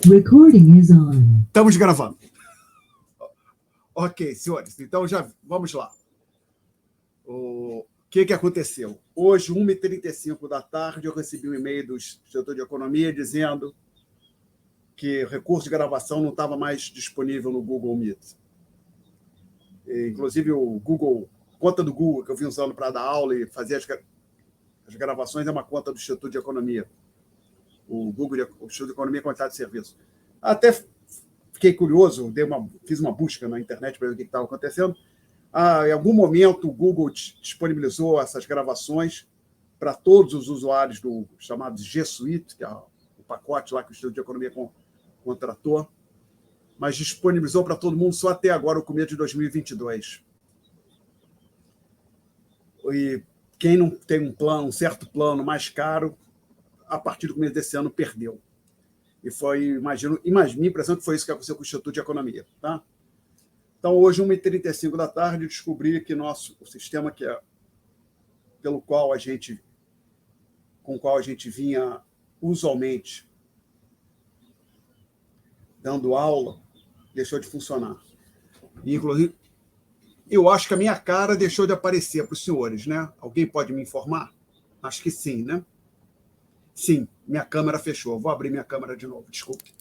Recording is on. Estamos gravando. Ok, senhores, então já vamos lá. O que aconteceu? Hoje, 1h35 da tarde, eu recebi um e-mail do setor de economia dizendo que o recurso de gravação não estava mais disponível no Google Meet. Inclusive, o Google, conta do Google que eu vim usando para dar aula e fazer as gravações é uma conta do Instituto de Economia. O Google, o Instituto de Economia é Quantidade de Serviço. Até fiquei curioso, fiz uma busca na internet para ver o que estava acontecendo. Em algum momento, o Google disponibilizou essas gravações para todos os usuários do chamado G Suite, que é o pacote lá que o Instituto de Economia contratou, mas disponibilizou para todo mundo só até agora, o começo de 2022. E quem não tem um certo plano mais caro, a partir do começo desse ano, perdeu. E foi, minha impressão que foi isso que aconteceu com o Instituto de Economia. Tá? Então, hoje, 1h35 da tarde, descobri que o sistema com qual a gente vinha usualmente dando aula, deixou de funcionar. E, inclusive, eu acho que a minha cara deixou de aparecer para os senhores, né? Alguém pode me informar? Acho que sim, né? Sim, minha câmera fechou. Vou abrir minha câmera de novo, desculpe.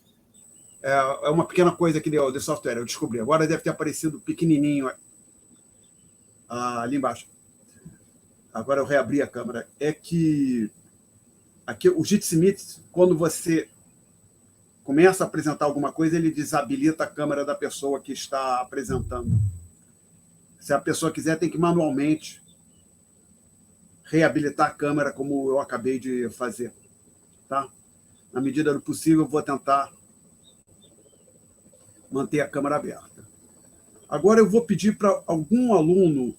É uma pequena coisa aqui de software, eu descobri. Agora deve ter aparecido pequenininho ali embaixo. Agora eu reabri a câmera. É que aqui o Jitsi Meet, quando você começa a apresentar alguma coisa, ele desabilita a câmera da pessoa que está apresentando. Se a pessoa quiser, tem que manualmente reabilitar a câmera, como eu acabei de fazer. Tá? Na medida do possível, eu vou tentar manter a câmera aberta. Agora eu vou pedir para algum aluno,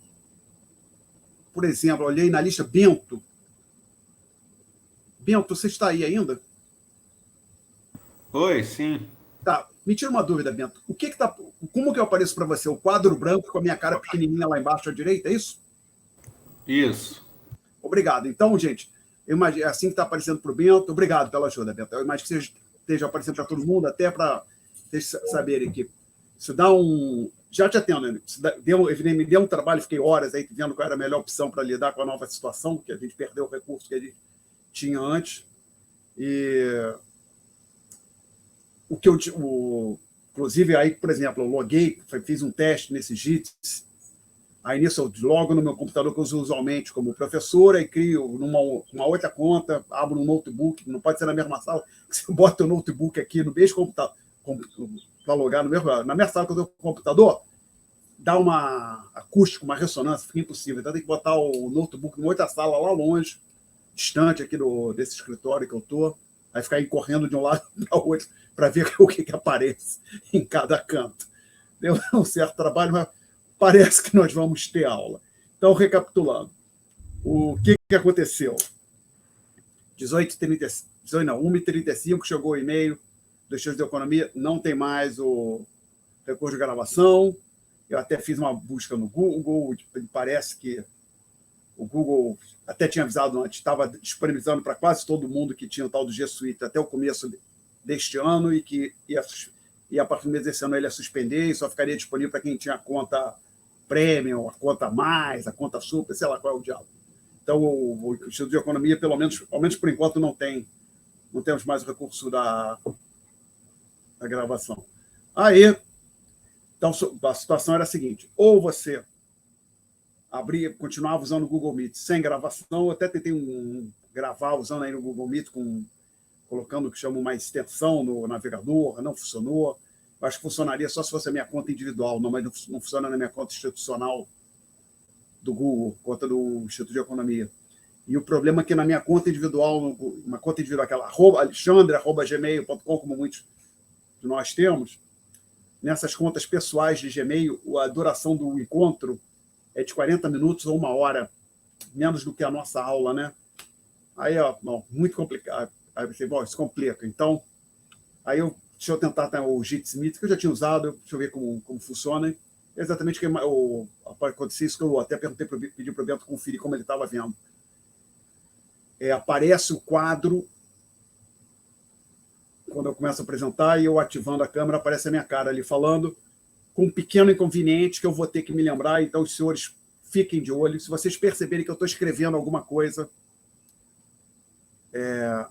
por exemplo, olhei na lista, Bento. Bento, você está aí ainda? Oi, sim. Tá, me tira uma dúvida, Bento. Como que eu apareço para você? O quadro branco com a minha cara pequenininha lá embaixo à direita, é isso? Isso. Obrigado. Então, gente, eu imagino, é assim que está aparecendo para o Bento. Obrigado pela ajuda, Bento. Eu imagino que você esteja aparecendo para todo mundo, até para vocês saberem que isso dá um... Já te atendo, né? Me deu um trabalho, fiquei horas aí vendo qual era a melhor opção para lidar com a nova situação, que a gente perdeu o recurso que a gente tinha antes. E inclusive, aí, por exemplo, eu loguei, fiz um teste nesse JITS. Aí nisso eu logo no meu computador que eu uso usualmente como professor, aí crio uma outra conta, abro um notebook, não pode ser na mesma sala, você bota o notebook aqui no mesmo computador, para logar na mesma sala que eu tenho computador, dá uma acústica, uma ressonância, fica impossível. Então tem que botar o notebook em outra sala lá longe, distante aqui desse escritório que eu estou, aí ficar aí correndo de um lado para o outro para ver o que aparece em cada canto. Deu um certo trabalho, mas parece que nós vamos ter aula. Então, recapitulando, o que aconteceu? 1h35, chegou o e-mail do Instituto de Economia, não tem mais o recurso de gravação. Eu até fiz uma busca no Google, parece que o Google até tinha avisado antes, estava disponibilizando para quase todo mundo que tinha o tal do G Suite até o começo deste ano e que a partir do mês desse ano ele ia suspender e só ficaria disponível para quem tinha a conta Premium, a conta Mais, a conta Super, sei lá qual é o diabo. Então, o Instituto de Economia, pelo menos por enquanto, não temos mais o recurso da gravação. Aí, então, a situação era a seguinte, ou você continuava usando o Google Meet sem gravação, eu até tentei gravar usando aí no Google Meet, colocando o que chamam uma extensão no navegador, não funcionou. Eu acho que funcionaria só se fosse a minha conta individual, mas não funciona na minha conta institucional do Google, conta do Instituto de Economia. E o problema é que na minha conta individual, aquela alexandre@gmail.com, como muitos de nós temos, nessas contas pessoais de Gmail, a duração do encontro é de 40 minutos ou 1 hora, menos do que a nossa aula, né? Aí, muito complicado. Aí você, isso complica. Então, deixa eu tentar o Jitsi Meet, que eu já tinha usado, deixa eu ver como funciona. Exatamente aconteceu isso que eu até pedi para o Bento conferir como ele estava vendo. Aparece o quadro quando eu começo a apresentar e eu ativando a câmera, aparece a minha cara ali falando, com um pequeno inconveniente que eu vou ter que me lembrar. Então, os senhores fiquem de olho. Se vocês perceberem que eu estou escrevendo alguma coisa, e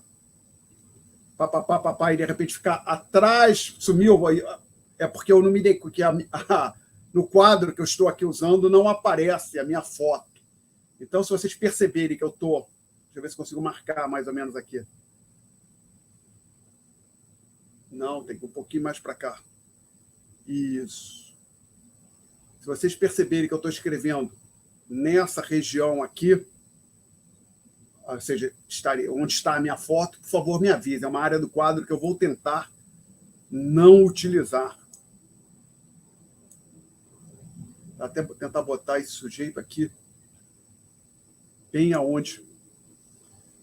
de repente ficar atrás, sumiu, é porque eu não me dei, porque no quadro que eu estou aqui usando não aparece a minha foto. Então, se vocês perceberem que eu estou... Deixa eu ver se consigo marcar mais ou menos aqui. Não, tem que ir um pouquinho mais para cá. Isso. Se vocês perceberem que eu estou escrevendo nessa região aqui, ou seja, onde está a minha foto, por favor, me avise. É uma área do quadro que eu vou tentar não utilizar. Até tentar botar esse sujeito aqui bem aonde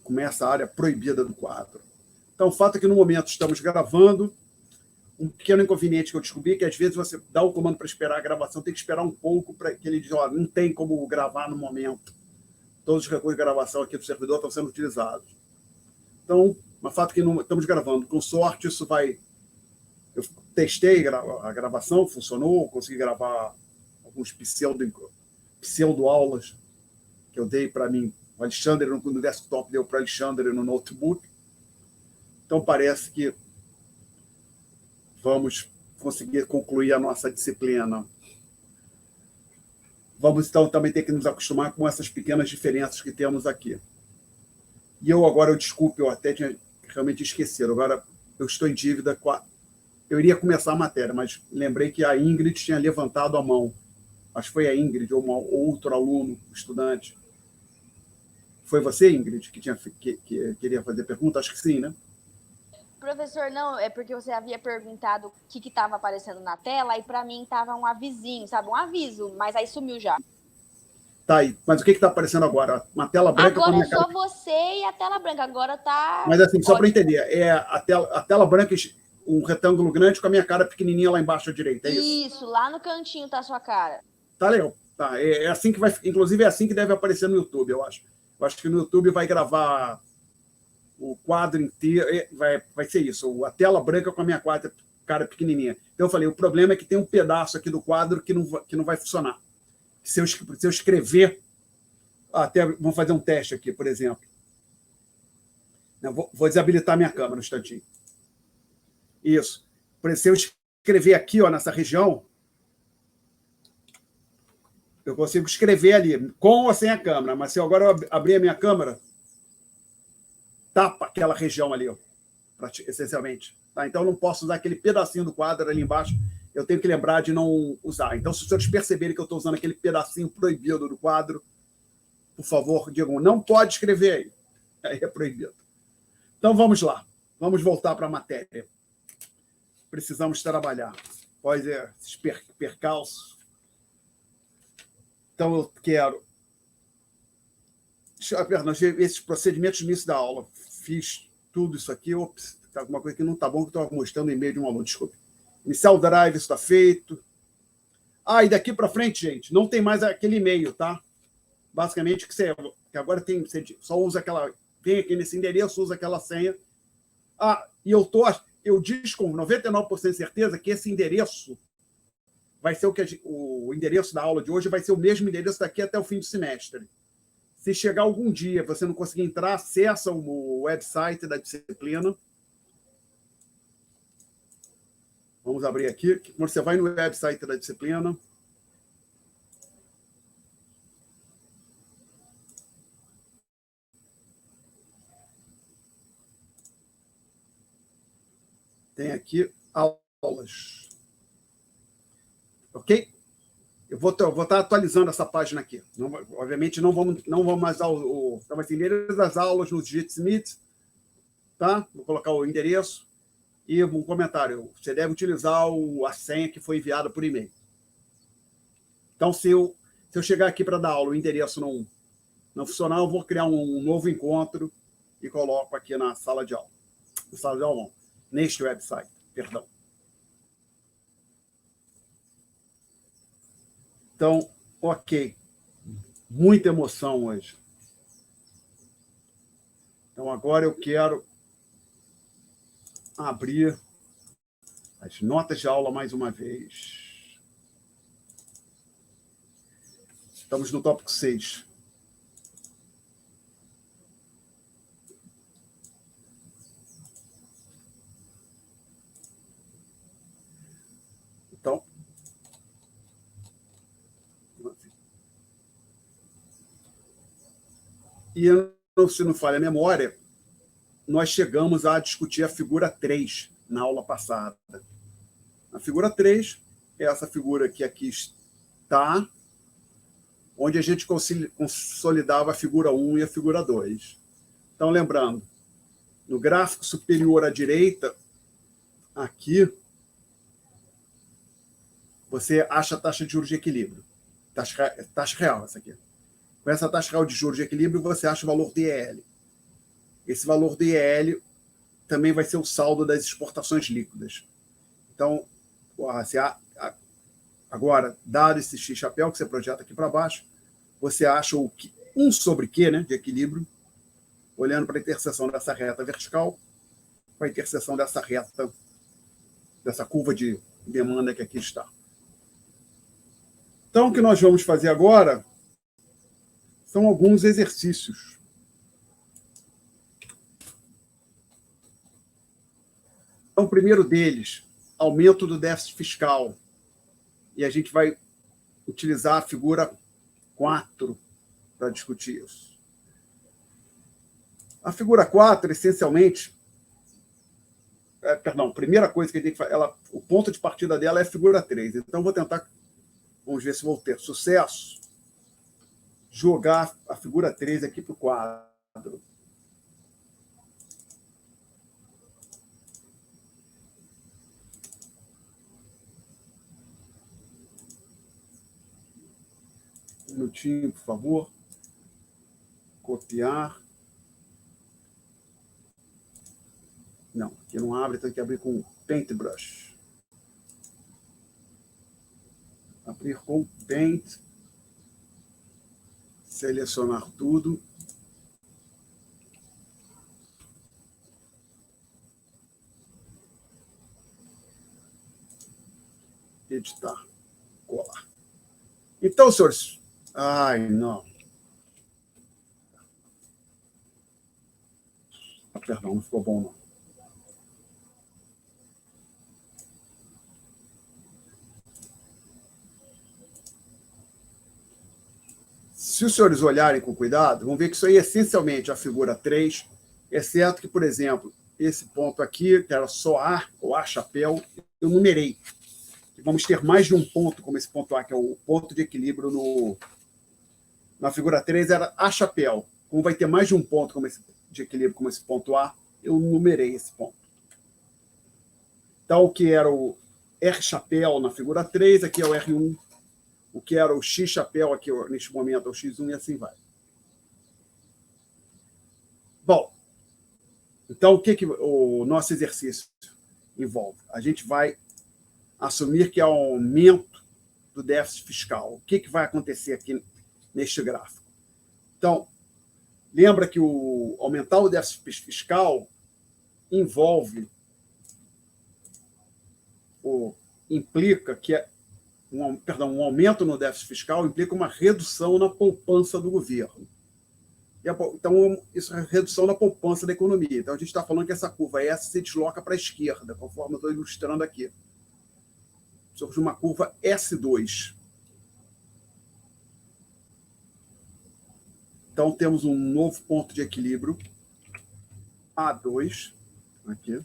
começa a área proibida do quadro. Então, o fato é que, no momento, estamos gravando. Um pequeno inconveniente que eu descobri é que, às vezes, você dá o comando para esperar a gravação, tem que esperar um pouco para que ele diz, não tem como gravar no momento. Todos os recursos de gravação aqui do servidor estão sendo utilizados. Então, o fato é que não estamos gravando. Com sorte, isso vai... Eu testei a gravação, funcionou, consegui gravar alguns pseudo-aulas que eu dei para mim. O Alexandre no desktop deu para o Alexandre no notebook. Então, parece que vamos conseguir concluir a nossa disciplina. Vamos, então, também ter que nos acostumar com essas pequenas diferenças que temos aqui. E eu desculpe, eu até tinha realmente esquecido. Agora, eu estou em dívida com a... Eu iria começar a matéria, mas lembrei que a Ingrid tinha levantado a mão. Acho que foi a Ingrid, ou outro aluno, estudante. Foi você, Ingrid, que queria fazer pergunta? Acho que sim, né? Professor, não, é porque você havia perguntado o que estava aparecendo na tela, e para mim estava um avisinho, sabe? Um aviso, mas aí sumiu já. Tá aí. Mas o que está aparecendo agora? Uma tela branca... Agora é só você e a tela branca. Agora tá... Mas assim, só para entender, é a tela branca, um retângulo grande com a minha cara pequenininha lá embaixo à direita, é isso? Isso, lá no cantinho tá a sua cara. Tá legal. Tá, é assim que vai... Inclusive, é assim que deve aparecer no YouTube, eu acho. Eu acho que no YouTube vai gravar o quadro inteiro, vai ser isso, a tela branca com a minha cara pequenininha. Então, eu falei, o problema é que tem um pedaço aqui do quadro que não vai funcionar. Se eu escrever... Até vamos fazer um teste aqui, por exemplo. Vou desabilitar minha câmera um instantinho. Isso. Por exemplo, se eu escrever aqui, nessa região, eu consigo escrever ali, com ou sem a câmera, mas se eu agora abrir a minha câmera, tapa aquela região ali, essencialmente. Tá? Então, eu não posso usar aquele pedacinho do quadro ali embaixo, eu tenho que lembrar de não usar. Então, se os senhores perceberem que eu estou usando aquele pedacinho proibido do quadro, por favor, digam, não pode escrever aí. Aí é proibido. Então, vamos lá. Vamos voltar para a matéria. Precisamos trabalhar. Pode ser esses percalços. Então, eu quero... Esses procedimentos no início da aula. Fiz tudo isso aqui. Ops, está alguma coisa que não está bom, que eu estava mostrando o e-mail de um aluno. Desculpe. Iniciar o drive, isso está feito. E daqui para frente, gente, não tem mais aquele e-mail, tá? Basicamente, que agora tem... Você só usa aquela... Vem aqui nesse endereço, usa aquela senha. E eu diz com 99% de certeza que esse endereço vai ser o endereço da aula de hoje, vai ser o mesmo endereço daqui até o fim do semestre. Se chegar algum dia você não conseguir entrar, acessa o website da disciplina. Vamos abrir aqui. Quando você vai no website da disciplina, tem aqui aulas. Ok? Eu vou estar atualizando essa página aqui. Obviamente, não vamos mais dar vai ter endereço das aulas no Jitsi, tá? Vou colocar o endereço e um comentário. Você deve utilizar a senha que foi enviada por e-mail. Então, se eu chegar aqui para dar aula, o endereço não funcionar, eu vou criar um novo encontro e coloco aqui na sala de aula. Na sala de aula, não. Neste website, perdão. Então, ok. Muita emoção hoje. Então, agora eu quero abrir as notas de aula mais uma vez. Estamos no tópico 6. Então, e se não falha a memória, nós chegamos a discutir a figura 3 na aula passada. A figura 3 é essa figura que aqui está, onde a gente consolidava a figura 1 e a figura 2. Então, lembrando, no gráfico superior à direita, aqui, você acha a taxa de juros de equilíbrio. Taxa real, essa aqui. Com essa taxa real de juros de equilíbrio, você acha o valor DEL. Esse valor DEL também vai ser o saldo das exportações líquidas. Então, agora, dado esse X-chapéu que você projeta aqui para baixo, você acha o 1 sobre Q, né, de equilíbrio, olhando para a interseção dessa reta vertical com a interseção dessa reta, dessa curva de demanda que aqui está. Então, o que nós vamos fazer agora são alguns exercícios. Então, o primeiro deles, aumento do déficit fiscal. E a gente vai utilizar a figura 4 para discutir isso. A figura 4, essencialmente, a primeira coisa que a gente faz, o ponto de partida dela é a figura 3. Então, vou tentar, vamos ver se vou ter sucesso, jogar a figura 3 aqui para o quadro. Um minutinho, por favor. Copiar. Não, aqui não abre, tem que abrir com Paintbrush. Abrir com Paint. Selecionar tudo. Editar. Colar. Então, senhores... Ai, não. Perdão, não ficou bom, não. Se os senhores olharem com cuidado, vão ver que isso aí é essencialmente a figura 3, exceto que, por exemplo, esse ponto aqui, que era só A, ou A chapéu, eu numerei. E vamos ter mais de um ponto, como esse ponto A, que é o ponto de equilíbrio na figura 3, era A chapéu. Como vai ter mais de um ponto de equilíbrio, como esse ponto A, eu numerei esse ponto. Então, o que era o R chapéu na figura 3, aqui é o R1. O que era o X chapéu aqui, neste momento, é o X1 e assim vai. Bom, então, o que o nosso exercício envolve? A gente vai assumir que há um aumento do déficit fiscal. O que vai acontecer aqui neste gráfico? Então, lembra que aumentar o déficit fiscal implica que um aumento no déficit fiscal implica uma redução na poupança do governo. Então, isso é redução da poupança da economia. Então, a gente está falando que essa curva S se desloca para a esquerda, conforme eu estou ilustrando aqui. Surge uma curva S2. Então, temos um novo ponto de equilíbrio, A2, aqui.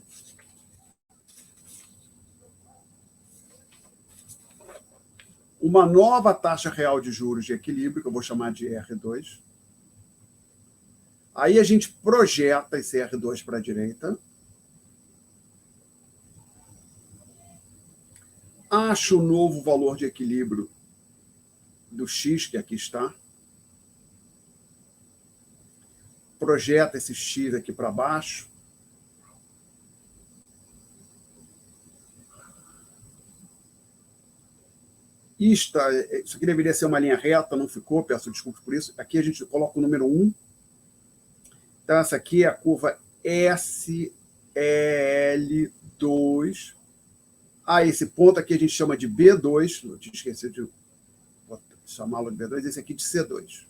Uma nova taxa real de juros de equilíbrio, que eu vou chamar de R2. Aí a gente projeta esse R2 para a direita. Acha o novo valor de equilíbrio do X, que aqui está. Projeta esse X aqui para baixo. Isso aqui deveria ser uma linha reta, não ficou, peço desculpas por isso. Aqui a gente coloca o número 1. Então, essa aqui é a curva SR. L2. Esse ponto aqui a gente chama de B2. Eu tinha esquecido de chamá-lo de B2. Esse aqui de C2.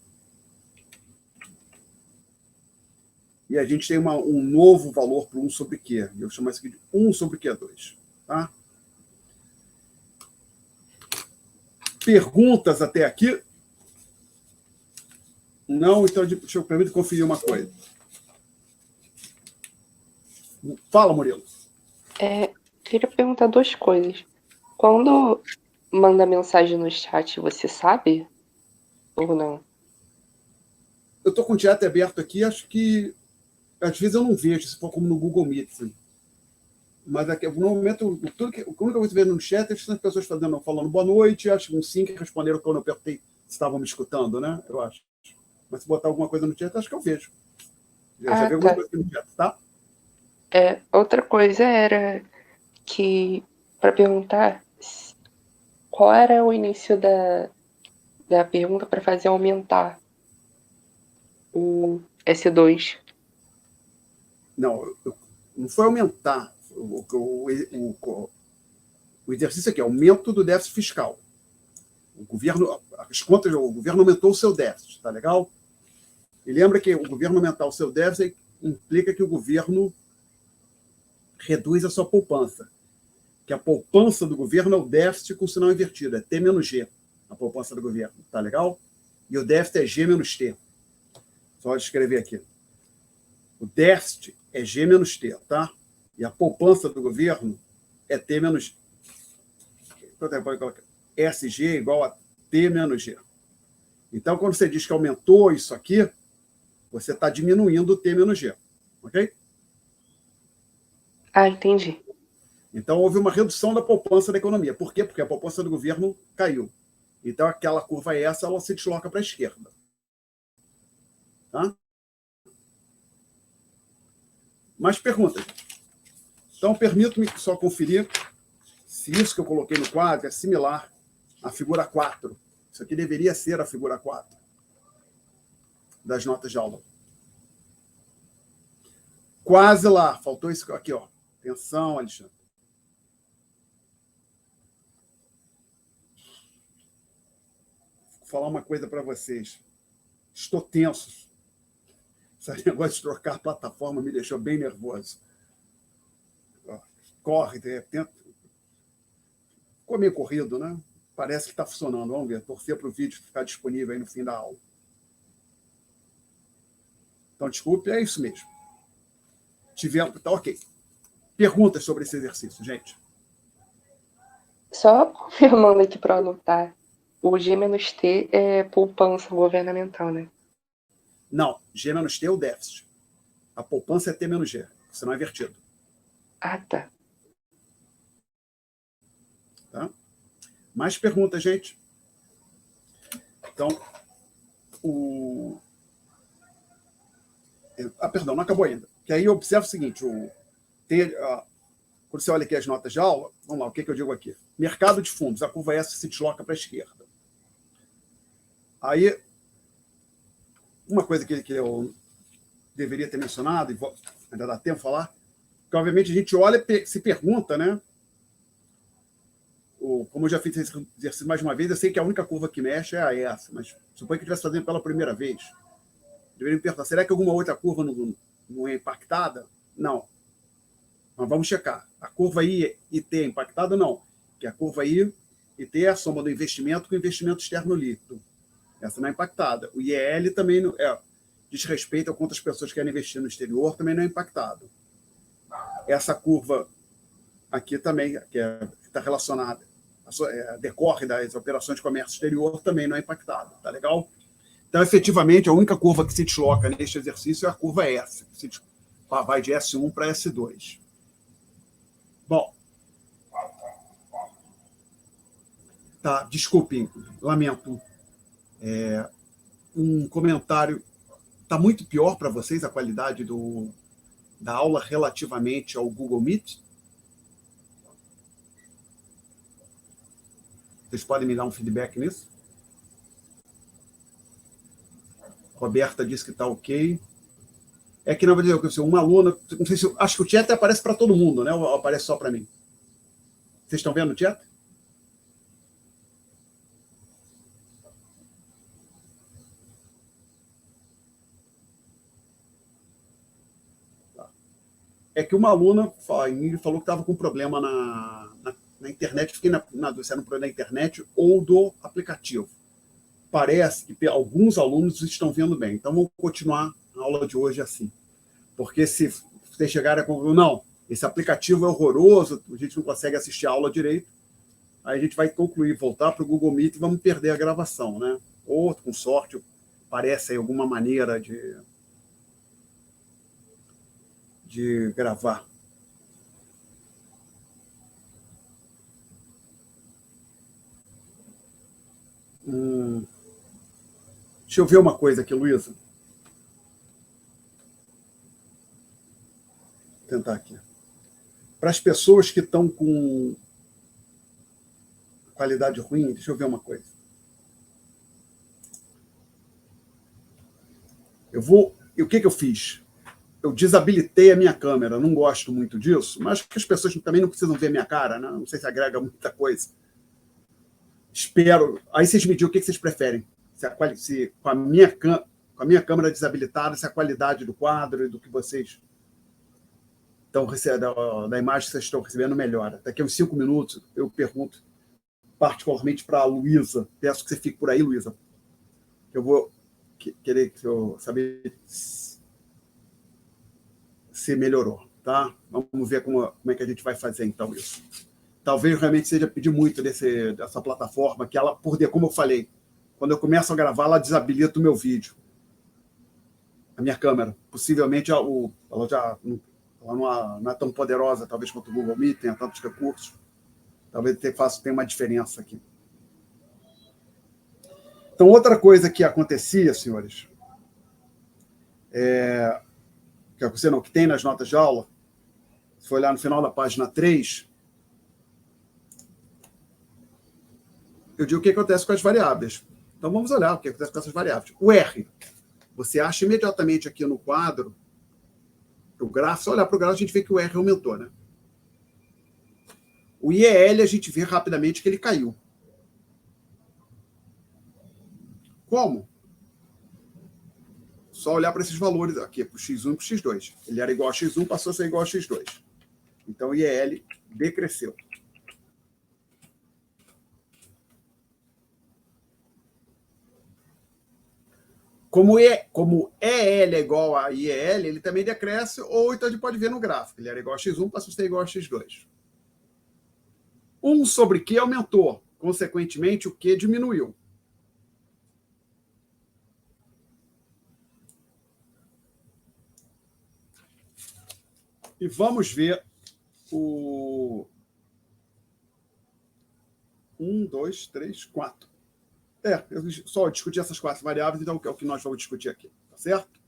E a gente tem um novo valor para 1 sobre Q. Eu chamo isso aqui de 1 sobre Q2. Tá? Perguntas até aqui? Não? Então, deixa eu primeiro conferir uma coisa. Fala, Murilo. Queria perguntar 2 coisas. Quando manda mensagem no chat, você sabe ou não? Eu estou com o chat aberto aqui, acho que às vezes eu não vejo, se for como no Google Meet. Assim. Mas aqui, no momento, tudo que eu vou ver no chat é as pessoas falando boa noite, acho que uns 5 responderam quando eu perguntei se estavam me escutando, né? Eu acho. Mas se botar alguma coisa no chat, acho que eu vejo. Já vi alguma coisa aqui no chat, tá? Outra coisa era que, para perguntar, qual era o início da pergunta para fazer aumentar o S2? Não, não foi aumentar. O exercício aqui é aumento do déficit fiscal. O governo aumentou o seu déficit, tá legal? E lembra que o governo aumentar o seu déficit implica que o governo reduz a sua poupança. Que a poupança do governo é o déficit com sinal invertido, é T menos G, a poupança do governo, tá legal? E o déficit é G menos T. Só escrever aqui. O déficit é G menos T, tá? E a poupança do governo é T menos G. Então, pode colocar SG igual a T menos G. Então, quando você diz que aumentou isso aqui, você está diminuindo o T menos G. Ok? Entendi. Então, houve uma redução da poupança da economia. Por quê? Porque a poupança do governo caiu. Então, aquela curva essa, ela se desloca para a esquerda. Tá? Mais perguntas? Então, permito-me só conferir se isso que eu coloquei no quadro é similar à figura 4. Isso aqui deveria ser a figura 4 das notas de aula. Quase lá. Faltou isso aqui, ó. Atenção, Alexandre. Vou falar uma coisa para vocês. Estou tenso. Esse negócio de trocar plataforma me deixou bem nervoso. Corre, tenta. Ficou meio corrido, né? Parece que está funcionando. Vamos ver. Torcer para o vídeo ficar disponível aí no fim da aula. Então, desculpe, é isso mesmo. Tá ok. Perguntas sobre esse exercício, gente? Só confirmando aqui para anotar. O G menos T é poupança governamental, né? Não, G menos T é o déficit. A poupança é T menos G, senão é invertido. Tá. Tá? Mais perguntas, gente? Então, perdão, não acabou ainda. Que aí observa o seguinte, quando você olha aqui as notas de aula, vamos lá, o que eu digo aqui? Mercado de fundos, a curva S se desloca para a esquerda. Aí, uma coisa que eu deveria ter mencionado, e ainda dá tempo de falar, que obviamente a gente olha e se pergunta, né? Como eu já fiz esse exercício mais uma vez, eu sei que a única curva que mexe é essa, mas suponho que eu estivesse fazendo pela primeira vez. Deveria me perguntar, será que alguma outra curva não é impactada? Não. Mas vamos checar. A curva I e T é impactada? Não. Porque a curva I e T é a soma do investimento com o investimento externo líquido. Essa não é impactada. O IEL também não diz respeito a quantas pessoas querem investir no exterior, também não é impactado. Essa curva aqui também, que está relacionada, decorre das operações de comércio exterior, também não é impactada. Tá legal? Então, efetivamente, a única curva que se desloca neste exercício é a curva S, que vai de S1 para S2. Bom, tá, desculpem, lamento. Um comentário. Está muito pior para vocês a qualidade da aula relativamente ao Google Meet? Vocês podem me dar um feedback nisso? Roberta disse que está ok. É que, na verdade, uma aluna... Não sei se, acho que o chat aparece para todo mundo, né? Ou aparece só para mim? Vocês estão vendo o chat? É que uma aluna falou que estava com problema na internet, fiquei na dúvida se era um problema da internet ou do aplicativo. Parece que alguns alunos estão vendo bem, então vamos continuar a aula de hoje assim. Porque se vocês chegarem a concluir, não, esse aplicativo é horroroso, a gente não consegue assistir a aula direito, aí a gente vai concluir, voltar para o Google Meet e vamos perder a gravação, né? Ou, com sorte, parece aí alguma maneira de gravar. Deixa eu ver uma coisa aqui, Luísa. Vou tentar aqui. Para as pessoas que estão com qualidade ruim, deixa eu ver uma coisa. E o que eu fiz? Eu desabilitei a minha câmera, não gosto muito disso, mas que as pessoas também não precisam ver minha cara, né? Não sei se agrega muita coisa. Espero. Aí vocês me digam o que vocês preferem. Se com a minha câmera desabilitada, se a qualidade do quadro e do que vocês estão recebendo, da imagem que vocês estão recebendo, melhora. Daqui a uns 5 minutos, eu pergunto particularmente para a Luísa. Peço que você fique por aí, Luísa. Eu vou querer saber se melhorou, tá? Vamos ver como é que a gente vai fazer, então, isso. Talvez realmente seja pedir muito dessa plataforma, que ela, como eu falei, quando eu começo a gravar, ela desabilita o meu vídeo. A minha câmera. Possivelmente, ela não é tão poderosa, talvez, quanto o Google Meet, tenha tantos recursos. Talvez tenha uma diferença aqui. Então, outra coisa que acontecia, senhores, que tem nas notas de aula, se for olhar no final da página 3, eu digo o que acontece com as variáveis. Então, vamos olhar o que acontece com essas variáveis. O R, você acha imediatamente aqui no quadro, o gráfico, se olhar para o gráfico, a gente vê que o R aumentou, né? O IEL, a gente vê rapidamente que ele caiu. Como? Só olhar para esses valores aqui, para o X1 e para o X2. Ele era igual a X1, passou a ser igual a X2. Então, o IEL decresceu. Como EL é igual a IEL, ele também decresce, ou então a gente pode ver no gráfico. Ele era igual a X1, passou a ser igual a X2. 1 sobre Q aumentou. Consequentemente, o Q diminuiu. E vamos ver o 1, 2, 3, 4. Eu só discuti essas 4 variáveis, então é o que nós vamos discutir aqui, tá certo?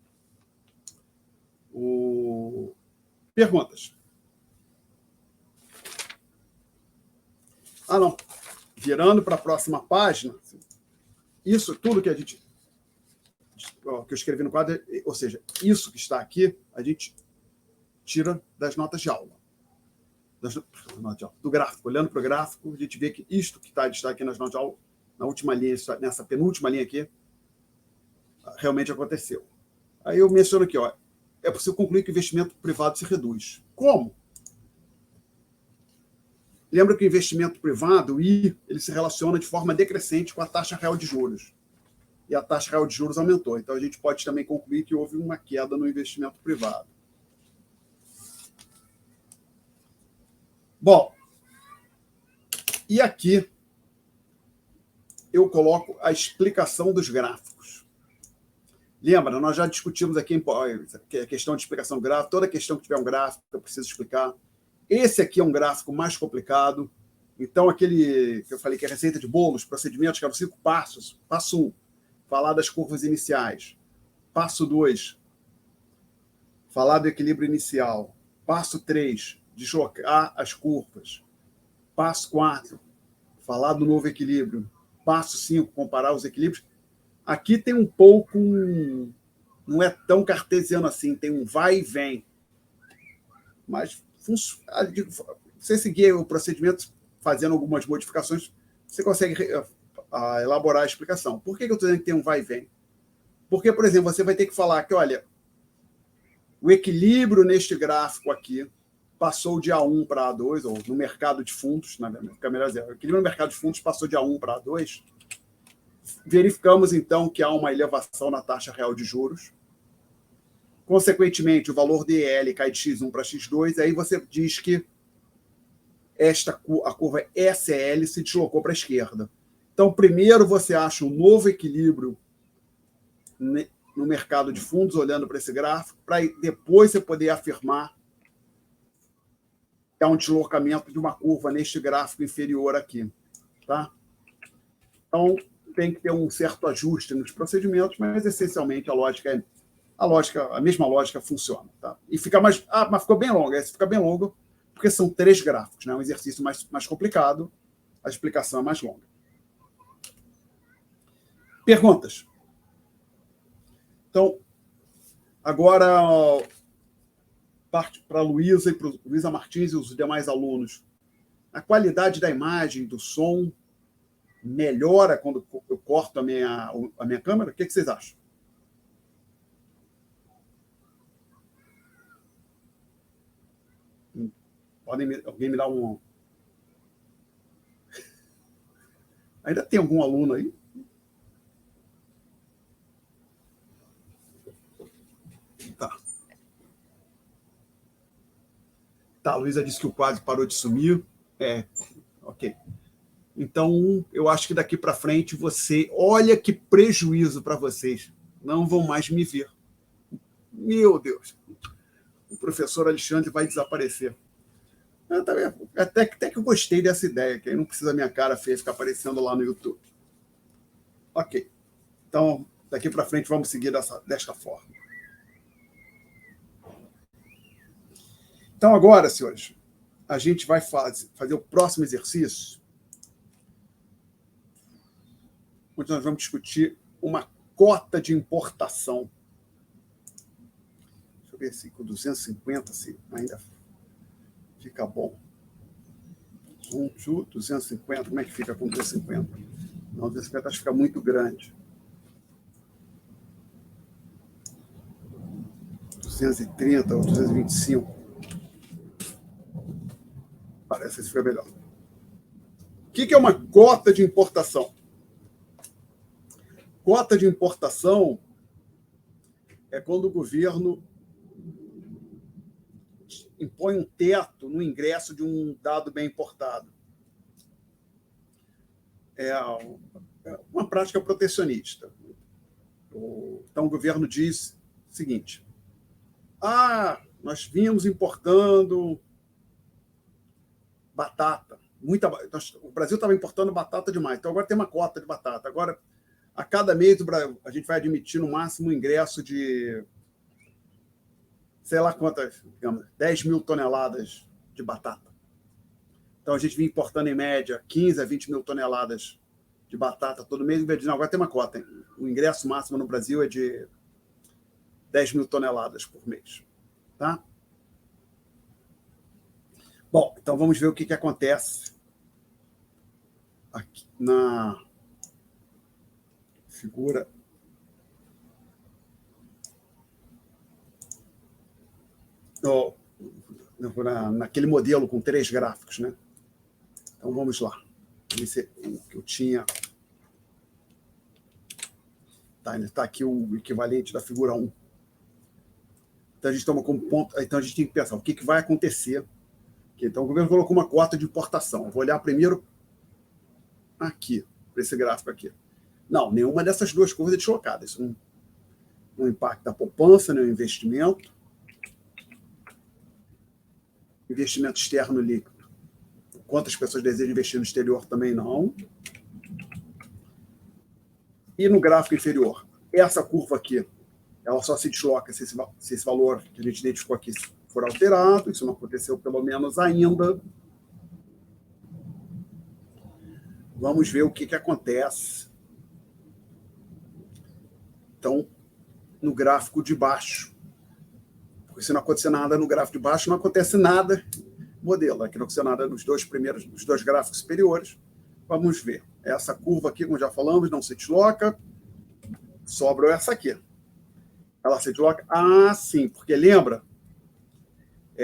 Perguntas. Não. Virando para a próxima página, isso tudo que que eu escrevi no quadro, ou seja, isso que está aqui, a gente tira das notas de aula. Do gráfico. Olhando para o gráfico, a gente vê que isto que está aqui nas notas de aula, na última linha, nessa penúltima linha aqui, realmente aconteceu. Aí eu menciono aqui, é possível concluir que o investimento privado se reduz. Como? Lembra que o investimento privado, ele se relaciona de forma decrescente com a taxa real de juros. E a taxa real de juros aumentou. Então, a gente pode também concluir que houve uma queda no investimento privado. Bom, e aqui eu coloco a explicação dos gráficos. Lembra, nós já discutimos aqui a questão de explicação gráfica, toda questão que tiver um gráfico, eu preciso explicar. Esse aqui é um gráfico mais complicado. Então, aquele que eu falei que é receita de bolos, procedimentos, que eram 5 passos. Passo 1, falar das curvas iniciais. Passo 2, falar do equilíbrio inicial. Passo 3, deslocar as curvas. Passo 4, falar do novo equilíbrio. Passo 5, comparar os equilíbrios. Aqui tem um pouco não é tão cartesiano assim, tem um vai e vem. Mas você seguir o procedimento fazendo algumas modificações, você consegue elaborar a explicação. Por que eu estou dizendo que tem um vai e vem? Porque, por exemplo, você vai ter que falar que, olha, o equilíbrio neste gráfico aqui passou de A1 para A2, ou no mercado de fundos, fica melhor dizer, o equilíbrio no mercado de fundos passou de A1 para A2. Verificamos, então, que há uma elevação na taxa real de juros. Consequentemente, o valor DL cai de X1 para X2, aí você diz que a curva SL se deslocou para a esquerda. Então, primeiro você acha um novo equilíbrio no mercado de fundos, olhando para esse gráfico, para depois você poder afirmar que há um deslocamento de uma curva neste gráfico inferior aqui. Tá? Então, tem que ter um certo ajuste nos procedimentos, mas, essencialmente, a mesma lógica funciona. Tá? E fica mais... mas ficou bem longo. Esse fica bem longo, porque são 3 gráficos. Né? Um exercício mais complicado, a explicação é mais longa. Perguntas? Então, agora, parte para a Luísa e para o Luísa Martins e os demais alunos. A qualidade da imagem, do som, melhora quando eu corto a minha câmera? O que vocês acham? Alguém me dar um... Ainda tem algum aluno aí? Tá, a Luísa disse que o quadro parou de sumir. Ok. Então, eu acho que daqui para frente olha que prejuízo para vocês. Não vão mais me ver. Meu Deus. O professor Alexandre vai desaparecer. Até que eu gostei dessa ideia, que aí não precisa minha cara feia ficar aparecendo lá no YouTube. Ok. Então, daqui para frente, vamos seguir desta forma. Então, agora, senhores, a gente vai fazer o próximo exercício, onde nós vamos discutir uma cota de importação. Deixa eu ver se com 250 se ainda fica bom. 250, como é que fica com 250? Não, 250 acho que fica muito grande. 230 ou 225. Parece que fica melhor. O que é uma cota de importação? Cota de importação é quando o governo impõe um teto no ingresso de um dado bem importado. É uma prática protecionista. Então, o governo diz o seguinte: nós vínhamos importando batata. O Brasil estava importando batata demais, então agora tem uma cota de batata. Agora, a cada mês, a gente vai admitir no máximo um ingresso de, sei lá quantas, digamos, 10 mil toneladas de batata. Então, a gente vinha importando, em média, 15 a 20 mil toneladas de batata todo mês. Agora tem uma cota. O ingresso máximo no Brasil é de 10 mil toneladas por mês. Tá? Bom, então vamos ver o que acontece aqui na figura. Naquele modelo com 3 gráficos, né? Então vamos lá. Esse é o que eu tinha. Está aqui o equivalente da figura 1. Então a gente toma como ponto. Então a gente tem que pensar o que vai acontecer. Então, o governo colocou uma cota de importação. Eu vou olhar primeiro aqui, para esse gráfico aqui. Não, nenhuma dessas duas curvas é deslocada. Isso não impacta a poupança, nem o investimento. Investimento externo líquido. Quantas pessoas desejam investir no exterior também não. E no gráfico inferior, essa curva aqui, ela só se desloca se esse valor que a gente identificou aqui for alterado. Isso não aconteceu, pelo menos, ainda. Vamos ver o que acontece. Então, no gráfico de baixo. Porque se não acontecer nada no gráfico de baixo, não acontece nada no modelo. Aqui não aconteceu nada nos dois gráficos superiores. Vamos ver. Essa curva aqui, como já falamos, não se desloca. Sobra essa aqui. Ela se desloca? Ah, sim, porque lembra,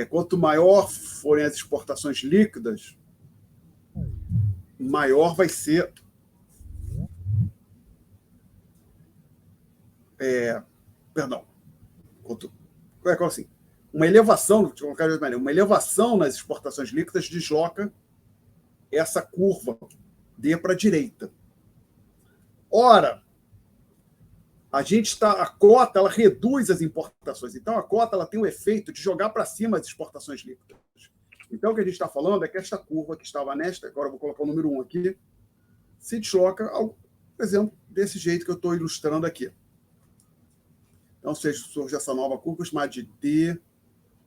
quanto maior forem as exportações líquidas, maior vai ser assim, uma elevação, deixa eu colocar de outra maneira, uma elevação nas exportações líquidas desloca essa curva D para a direita. Ora, a cota ela reduz as importações. Então, a cota ela tem o efeito de jogar para cima as exportações líquidas. Então, o que a gente está falando é que esta curva que estava nesta, agora eu vou colocar o número 1 aqui, se desloca, por exemplo, desse jeito que eu estou ilustrando aqui. Então, surge essa nova curva, vou chamar de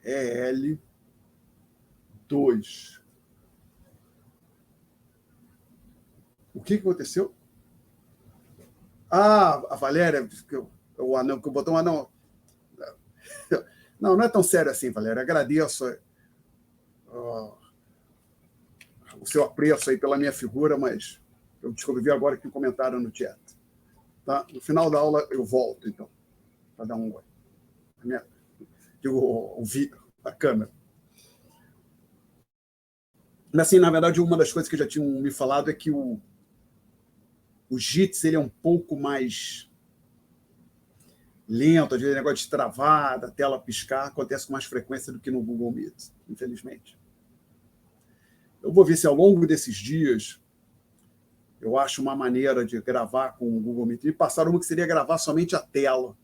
DEL2. O que aconteceu? A Valéria, o anão que botou um anão. Não é tão sério assim, Valéria. Agradeço o seu apreço aí pela minha figura, mas eu descobri agora que comentaram no chat. Tá? No final da aula eu volto, então, para dar um oi. A câmera. Mas, assim, na verdade, uma das coisas que já tinham me falado é que o JITS ele é um pouco mais lento, às vezes o negócio de travar, da tela piscar, acontece com mais frequência do que no Google Meet, infelizmente. Eu vou ver se ao longo desses dias eu acho uma maneira de gravar com o Google Meet. E passaram uma que seria gravar somente a tela.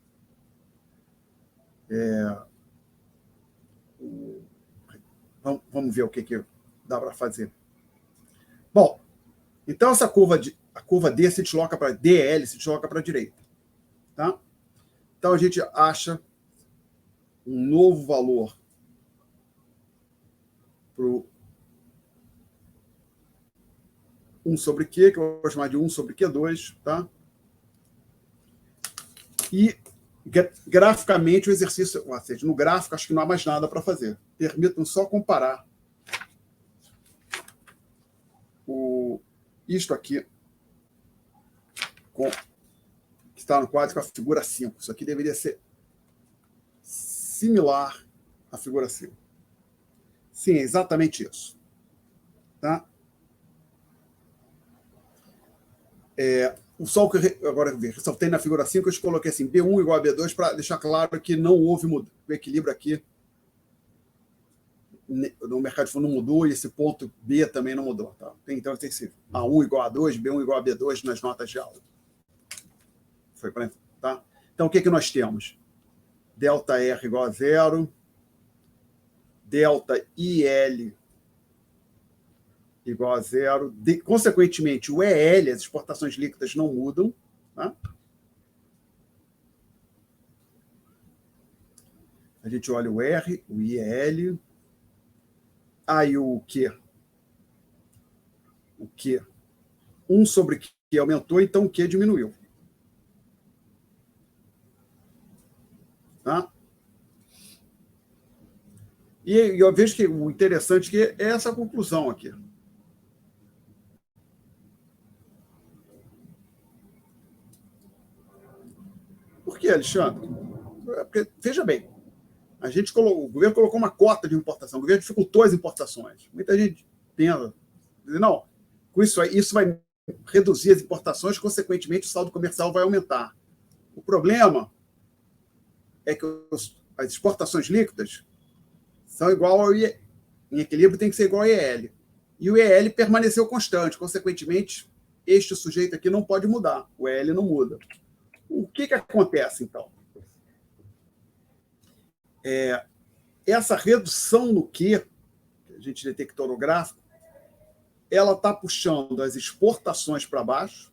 Vamos ver o que dá para fazer. Bom, então essa curva D se desloca para DL, se desloca para a direita. Tá? Então a gente acha um novo valor para o 1 sobre Q, que eu vou chamar de 1 sobre Q2. Tá? E graficamente o exercício, ou seja, no gráfico acho que não há mais nada para fazer. Permitam só comparar isto aqui que está no quadro com a figura 5. Isso aqui deveria ser similar à figura 5. Sim, é exatamente isso. Tá? Só o que agora ressaltei na figura 5, eu coloquei assim, B1 igual a B2 para deixar claro que não houve o equilíbrio aqui no mercado de fundo não mudou e esse ponto B também não mudou. Tá? Então tem esse A1 igual a 2, B1 igual a B2 nas notas de aula. Tá? Então, o que nós temos? Delta R igual a 0, delta IL igual a 0. Consequentemente, o EL, as exportações líquidas, não mudam. Tá? A gente olha o R, o IL. Aí o Q. O Q. 1 sobre Q aumentou, então o Q diminuiu. Tá? E eu vejo que o interessante que é essa conclusão aqui. Por que, Alexandre? Porque, veja bem, o governo colocou uma cota de importação, o governo dificultou as importações. Muita gente pensa, não, com isso vai reduzir as importações, consequentemente o saldo comercial vai aumentar. O problema é que as exportações líquidas são igual ao IEL. Em equilíbrio tem que ser igual ao IEL. E o IEL permaneceu constante, consequentemente, este sujeito aqui não pode mudar, o IEL não muda. O que acontece, então? Essa redução no Q, que a gente detectou no gráfico, ela está puxando as exportações para baixo,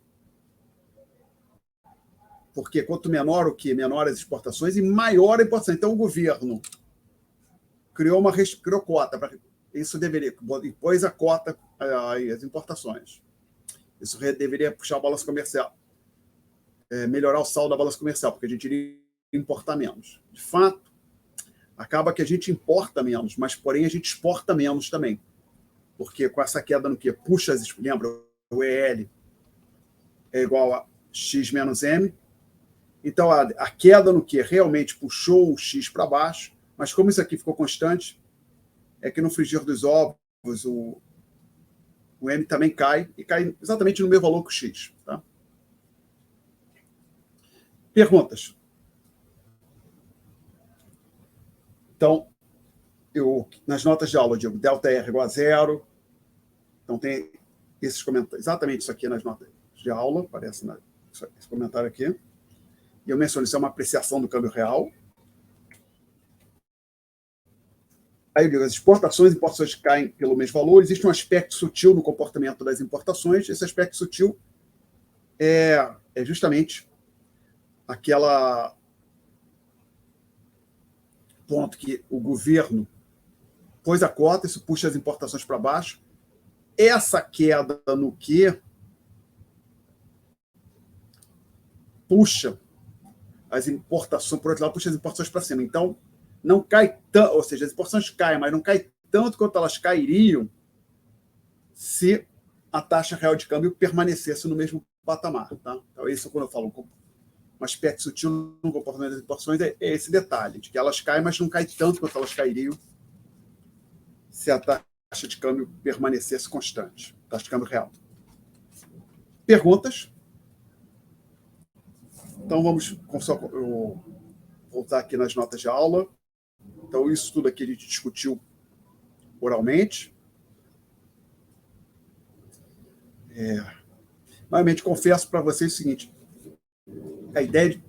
porque quanto menor o Q, menor as exportações e maior a importação. Então, o governo criou cota. Isso deveria, depois a cota, as importações. Isso deveria puxar a balança comercial, melhorar o saldo da balança comercial, porque a gente iria importar menos. De fato, acaba que a gente importa menos, mas, porém, a gente exporta menos também. Porque com essa queda no que? Puxa, lembra, o EL é igual a X menos M. Então, a queda no que realmente puxou o X para baixo, mas como isso aqui ficou constante, é que no frigir dos ovos o M também cai, e cai exatamente no mesmo valor que o X. Tá? Perguntas? Então, nas notas de aula, eu digo ΔR igual a zero. Então, tem esses comentários, exatamente isso aqui nas notas de aula, aparece esse comentário aqui. E eu menciono, isso é uma apreciação do câmbio real. Aí eu digo, as exportações e importações caem pelo mesmo valor. Existe um aspecto sutil no comportamento das importações. Esse aspecto sutil é justamente aquela ponto que o governo pôs a cota, isso puxa as importações para baixo. Essa queda no que puxa as importações, por outro lado, puxa as importações para cima. Então, não cai tanto, ou seja, as importações caem, mas não cai tanto quanto elas cairiam se a taxa real de câmbio permanecesse no mesmo patamar. Tá? Então, isso quando eu falo um aspecto sutil no comportamento das importações é esse detalhe, de que elas caem, mas não caem tanto quanto elas cairiam se a taxa de câmbio permanecesse constante, taxa de câmbio real. Perguntas? Então, vamos voltar aqui nas notas de aula. Então, isso tudo aqui a gente discutiu oralmente. Realmente, confesso para vocês o seguinte, a ideia de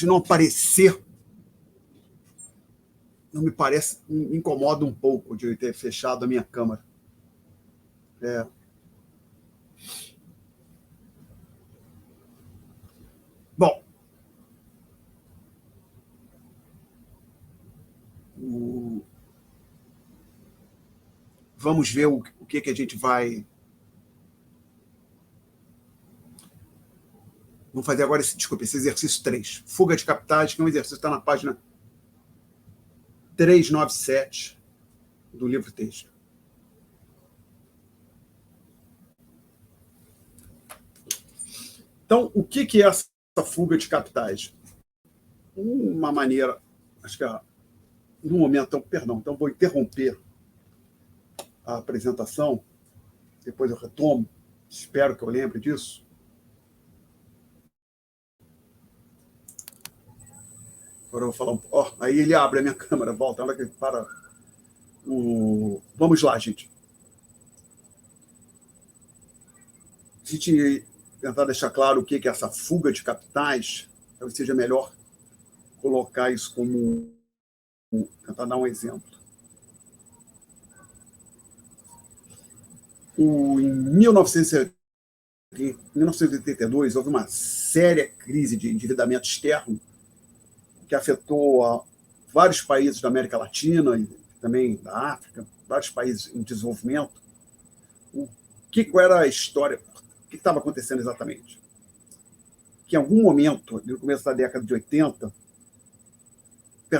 não aparecer não me parece, me incomoda um pouco de eu ter fechado a minha câmera. Bom, vamos ver o que a gente vai... Vamos fazer agora esse exercício 3. Fuga de capitais, que é um exercício que está na página 397 do livro texto. Então, o que é essa fuga de capitais? Uma maneira, acho que no momento, então vou interromper a apresentação, depois eu retomo, espero que eu lembre disso. Agora eu vou falar aí ele abre a minha câmera, volta, na hora que ele para Vamos lá, gente. A gente tentar deixar claro o que é essa fuga de capitais, talvez seja melhor colocar isso como... Tentar dar um exemplo. Em 1982, houve uma séria crise de endividamento externo que afetou vários países da América Latina e também da África, vários países em desenvolvimento. Qual era a história? O que estava acontecendo exatamente? Que em algum momento, no começo da década de 80,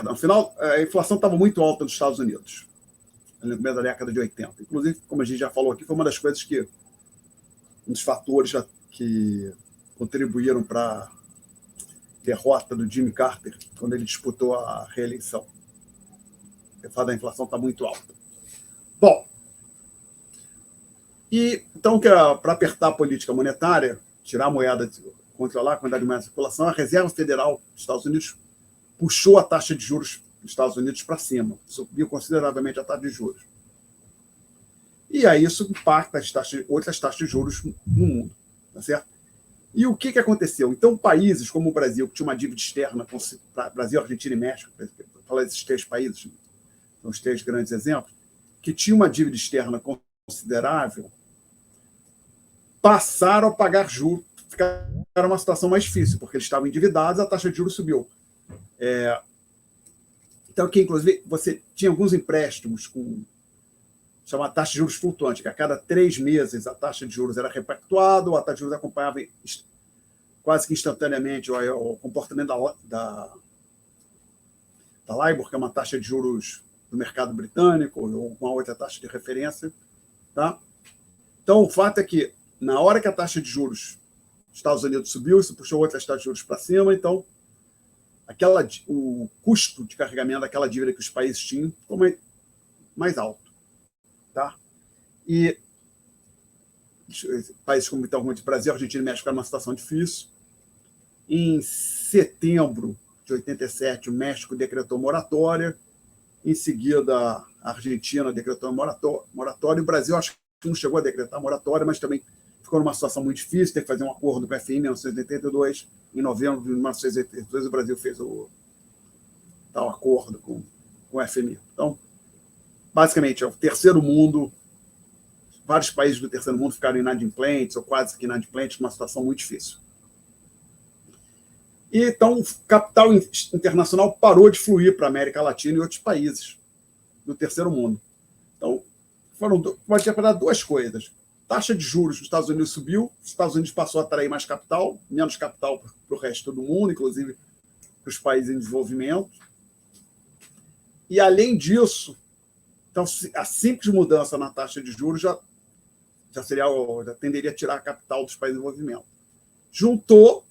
no final, a inflação estava muito alta nos Estados Unidos, no começo da década de 80. Inclusive, como a gente já falou aqui, foi uma das coisas um dos fatores que contribuíram para a derrota do Jimmy Carter, quando ele disputou a reeleição. O fato da inflação está muito alta. Bom, então, para apertar a política monetária, tirar a moeda, controlar a quantidade de moeda de circulação, a Reserva Federal dos Estados Unidos puxou a taxa de juros dos Estados Unidos para cima, subiu consideravelmente a taxa de juros. E aí isso impacta outras taxas de juros no mundo, tá certo? E o que aconteceu? Então, países como o Brasil, que tinha uma dívida externa, Brasil, Argentina e México, para falar desses 3 países, são os 3 grandes exemplos, que tinha uma dívida externa considerável, passaram a pagar juros, era uma situação mais difícil, porque eles estavam endividados, a taxa de juros subiu. Então, aqui, inclusive, você tinha alguns empréstimos com chamada taxa de juros flutuante, que a cada 3 meses a taxa de juros era repactuada, ou a taxa de juros acompanhava quase que instantaneamente o comportamento da da LIBOR, que é uma taxa de juros do mercado britânico, ou uma outra taxa de referência. Tá? Então, o fato é que, na hora que a taxa de juros dos Estados Unidos subiu, isso puxou outras taxas de juros para cima, então o custo de carregamento daquela dívida que os países tinham ficou mais alto. Tá? E países como o Brasil, Argentina e México ficaram numa situação difícil. Em setembro de 87, o México decretou moratória. Em seguida, a Argentina decretou moratória. O Brasil, acho que não chegou a decretar moratória, mas também ficou numa situação muito difícil. Teve que fazer um acordo com a FMI em 1982. Em novembro de 1982, o Brasil fez o tal acordo com a FMI. Então, basicamente, é o terceiro mundo. Vários países do terceiro mundo ficaram inadimplentes, ou quase que inadimplentes, numa situação muito difícil. E, então, o capital internacional parou de fluir para a América Latina e outros países do terceiro mundo. Então, pode interpretar duas coisas. Taxa de juros dos Estados Unidos subiu, os Estados Unidos passou a atrair mais capital, menos capital para o resto do mundo, inclusive para os países em desenvolvimento. E, além disso, então, a simples mudança na taxa de juros já tenderia a tirar a capital dos países em desenvolvimento. Juntou,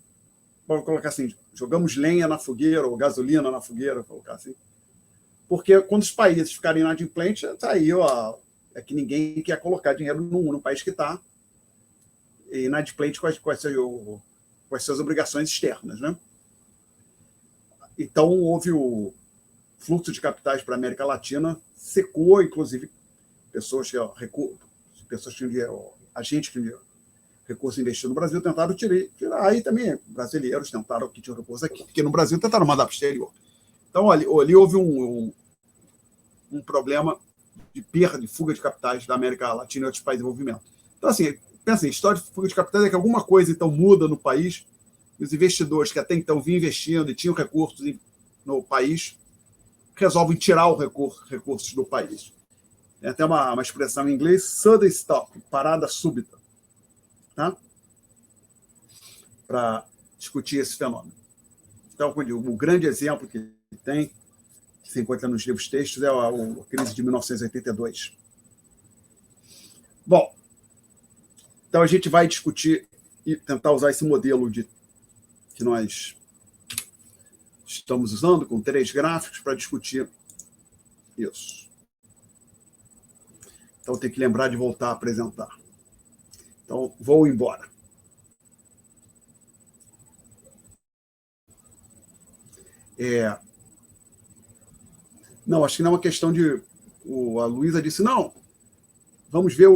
vamos colocar assim, jogamos lenha na fogueira, ou gasolina na fogueira, vou colocar assim, porque quando os países ficarem inadimplentes, aí é que ninguém quer colocar dinheiro no país que está inadimplente com as suas obrigações externas. Né? Então, houve o fluxo de capitais para a América Latina, secou, inclusive, pessoas que tinham dinheiro, agentes que tinham recurso investido no Brasil tentaram tirar. Aí também brasileiros tentaram que tinham recurso aqui, porque no Brasil tentaram mandar para o exterior. Então, ali houve um problema de perda, de fuga de capitais da América Latina e outros países em desenvolvimento. Então, assim, pensa, a história de fuga de capitais é que alguma coisa então muda no país, e os investidores que até então vinham investindo e tinham recursos no país resolvem tirar os recursos do país. Tem até uma expressão em inglês, sudden stop, parada súbita, tá? Para discutir esse fenômeno. Então, o grande exemplo que tem, que se encontra nos livros textos, é a crise de 1982. Bom, então a gente vai discutir e tentar usar esse modelo que nós estamos usando, com 3 gráficos, para discutir isso. Então, tem que lembrar de voltar a apresentar. Então, vou embora. Não, acho que não é uma questão de... A Luísa disse, não, vamos ver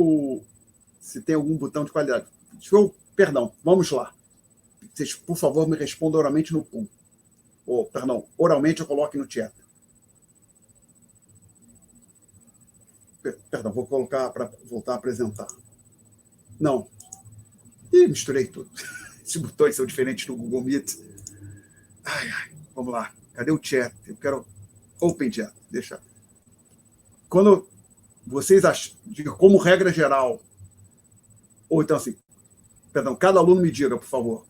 se tem algum botão de qualidade. Perdão, vamos lá. Vocês, por favor, me respondam oralmente no pool. Oralmente eu coloque no chat. Perdão, vou colocar para voltar a apresentar. Não. Ih, misturei tudo. Esses botões são diferentes no Google Meet. Vamos lá. Cadê o chat? Eu quero Open Chat. Deixa. Quando vocês acham, como regra geral, ou então assim, perdão, cada aluno me diga, por favor.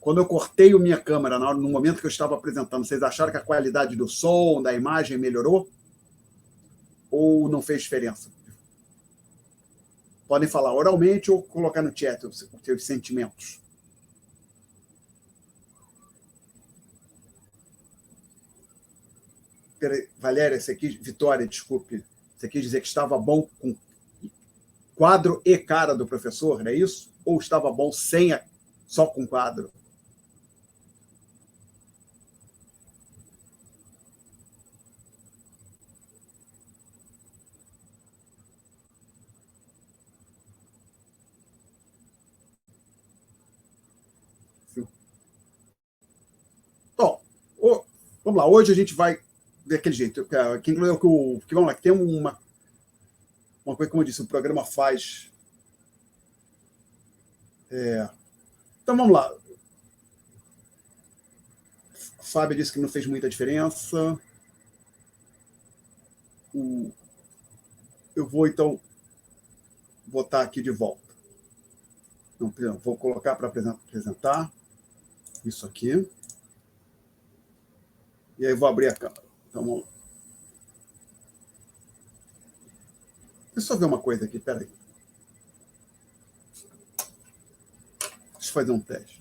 Quando eu cortei a minha câmera no momento que eu estava apresentando, vocês acharam que a qualidade do som, da imagem melhorou? Ou não fez diferença? Podem falar oralmente ou colocar no chat os seus sentimentos. Valéria, Vitória, desculpe. Você quis dizer que estava bom com quadro e cara do professor, não é isso? Ou estava bom só com quadro? Bom, vamos lá. Hoje a gente vai daquele jeito. Que vamos lá, que tem uma coisa, como eu disse, o programa faz. Então vamos lá. A Fábio disse que não fez muita diferença. Eu vou, então, botar aqui de volta. Não, vou colocar para apresentar isso aqui. E aí vou abrir a câmera. Então, vamos lá. Deixa eu só ver uma coisa aqui, peraí. Deixa eu fazer um teste.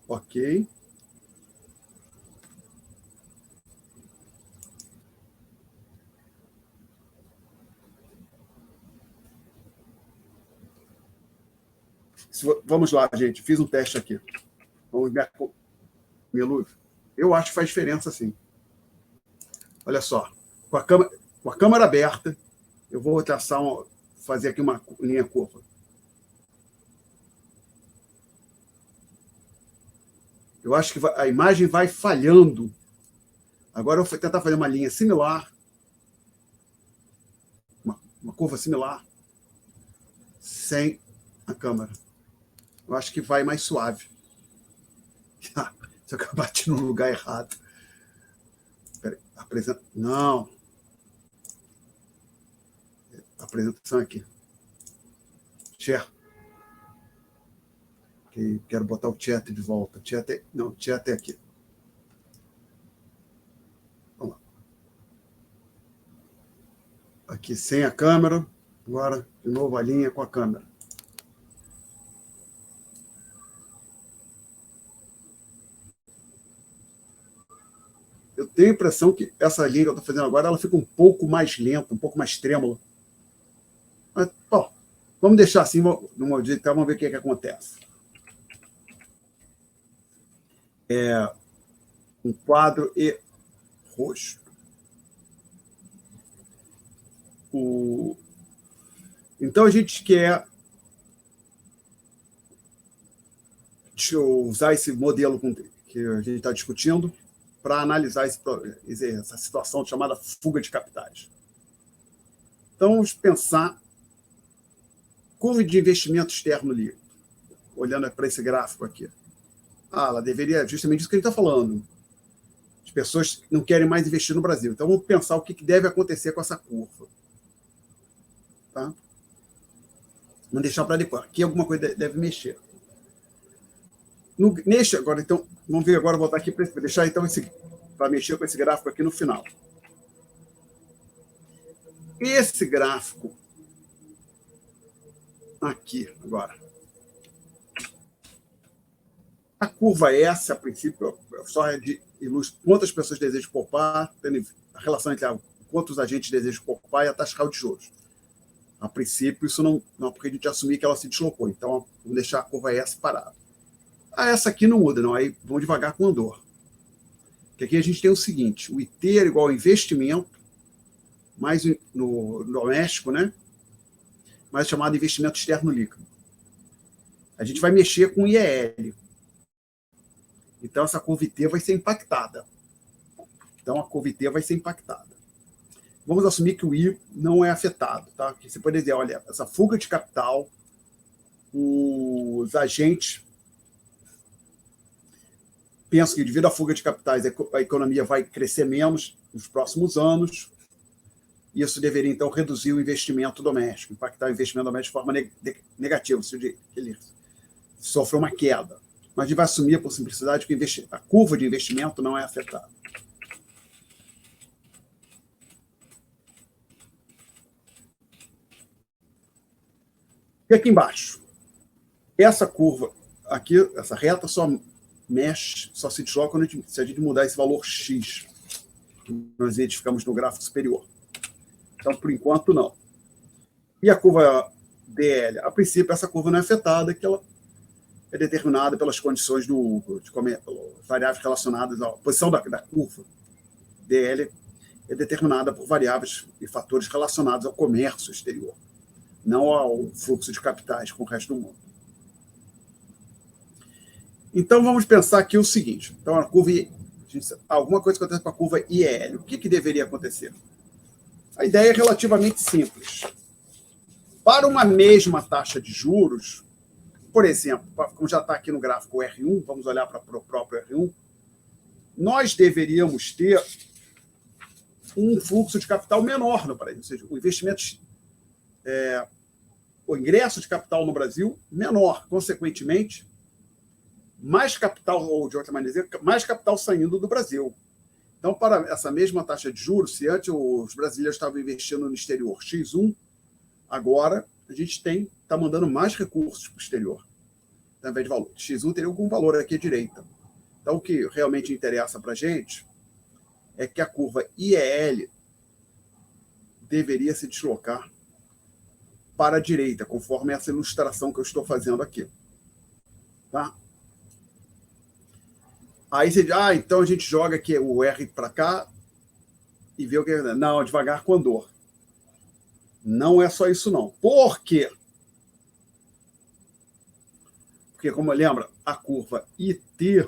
Ok. Vamos lá, gente. Fiz um teste aqui. Vamos ver minha luz. Eu acho que faz diferença, sim. Olha só. Com a câmera aberta, eu vou traçar fazer aqui uma linha curva. Eu acho que a imagem vai falhando. Agora eu vou tentar fazer uma linha similar, uma curva similar, sem a câmera. Eu acho que vai mais suave. Se eu bati no lugar errado. Peraí, não. A apresentação aqui. Share. Okay, quero botar o chat de volta. Não, chat é aqui. Vamos lá. Aqui sem a câmera. Agora, de novo, a linha com a câmera. Eu tenho a impressão que essa linha que eu estou fazendo agora, ela fica um pouco mais lenta, um pouco mais trêmula. Mas, bom, vamos deixar assim, vamos ver o que acontece. Um quadro e rosto. Então, a gente quer usar esse modelo que a gente está discutindo para analisar essa situação chamada fuga de capitais. Então, vamos pensar curva de investimento externo líquido, olhando para esse gráfico aqui. Ela deveria, justamente isso que a gente está falando. As pessoas não querem mais investir no Brasil. Então, vamos pensar o que deve acontecer com essa curva. Tá? Vamos deixar para depois. Aqui alguma coisa deve mexer. Agora, então, vamos ver agora, voltar aqui para deixar então para mexer com esse gráfico aqui no final. Esse gráfico aqui, agora. A curva S, a princípio, só é de ilustra quantas pessoas desejam poupar, a relação entre quantos agentes desejam poupar e a taxa real de juros. A princípio, isso não porque a gente assumir que ela se deslocou. Então, vamos deixar a curva S parada. Essa aqui não muda, não. Aí vamos devagar com o Andor. Porque aqui a gente tem o seguinte: o IT é igual ao investimento, mais no doméstico, né? Mais chamado investimento externo líquido. A gente vai mexer com o IEL. Então, essa curva IT vai ser impactada. Vamos assumir que o I não é afetado. Tá? Porque você pode dizer, olha, essa fuga de capital, os agentes pensam que, devido à fuga de capitais, a economia vai crescer menos nos próximos anos. Isso deveria, então, reduzir o investimento doméstico, impactar o investimento doméstico de forma negativa, ou seja, ele sofre uma queda. Mas a gente vai assumir, por simplicidade, que a curva de investimento não é afetada. E aqui embaixo, essa curva aqui, essa reta só mexe, só se desloca se a gente mudar esse valor X, que nós identificamos no gráfico superior. Então, por enquanto, não. E a curva DL? A princípio, essa curva não é afetada, que ela é determinada pelas condições variáveis relacionadas à posição da curva. DL é determinada por variáveis e fatores relacionados ao comércio exterior, não ao fluxo de capitais com o resto do mundo. Então, vamos pensar aqui o seguinte. Então, a curva alguma coisa acontece com a curva IEL. O que deveria acontecer? A ideia é relativamente simples. Para uma mesma taxa de juros, por exemplo, como já está aqui no gráfico R1, vamos olhar para o próprio R1, nós deveríamos ter um fluxo de capital menor no país, ou seja, o investimento o ingresso de capital no Brasil menor, consequentemente, mais capital, ou de outra maneira, mais capital saindo do Brasil. Então, para essa mesma taxa de juros, se antes os brasileiros estavam investindo no exterior X1, agora a gente está mandando mais recursos para o exterior, ao invés de valor. X1 teria algum valor aqui à direita. Então, o que realmente interessa para a gente é que a curva IEL deveria se deslocar para a direita, conforme essa ilustração que eu estou fazendo aqui. Tá? Aí você diz, então a gente joga aqui o R para cá e vê o que é. Não, devagar com andor. Não é só isso, não. Por quê? Porque, como lembra, a curva IT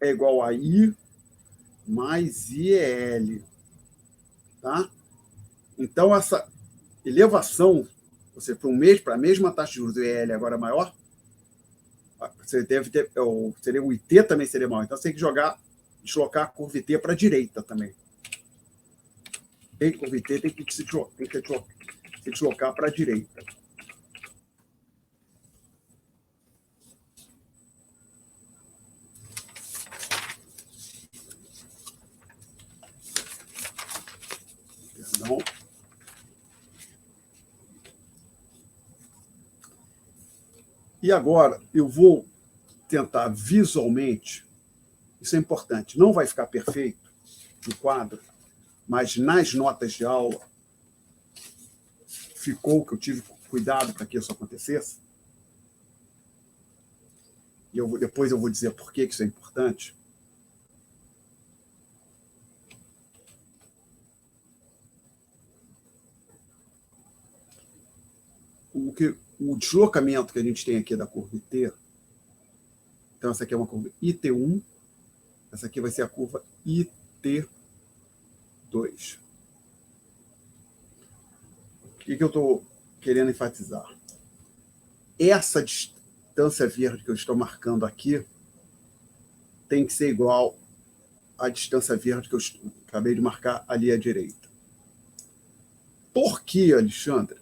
é igual a I mais IEL. Tá? Então, essa elevação, você para a mesma taxa de juros do IEL agora maior, você deve ter, seria o IT também seria maior. Então, você tem que deslocar a curva IT para a direita também. A curva IT tem que se deslocar para a direita. Perdão. E agora eu vou tentar visualmente, isso é importante, não vai ficar perfeito no quadro, mas nas notas de aula ficou que eu tive cuidado para que isso acontecesse. E depois eu vou dizer por que isso é importante. O deslocamento que a gente tem aqui da curva IT, então essa aqui é uma curva IT1, essa aqui vai ser a curva IT2. O que eu estou querendo enfatizar? Essa distância verde que eu estou marcando aqui tem que ser igual à distância verde que eu acabei de marcar ali à direita. Por que, Alexandre?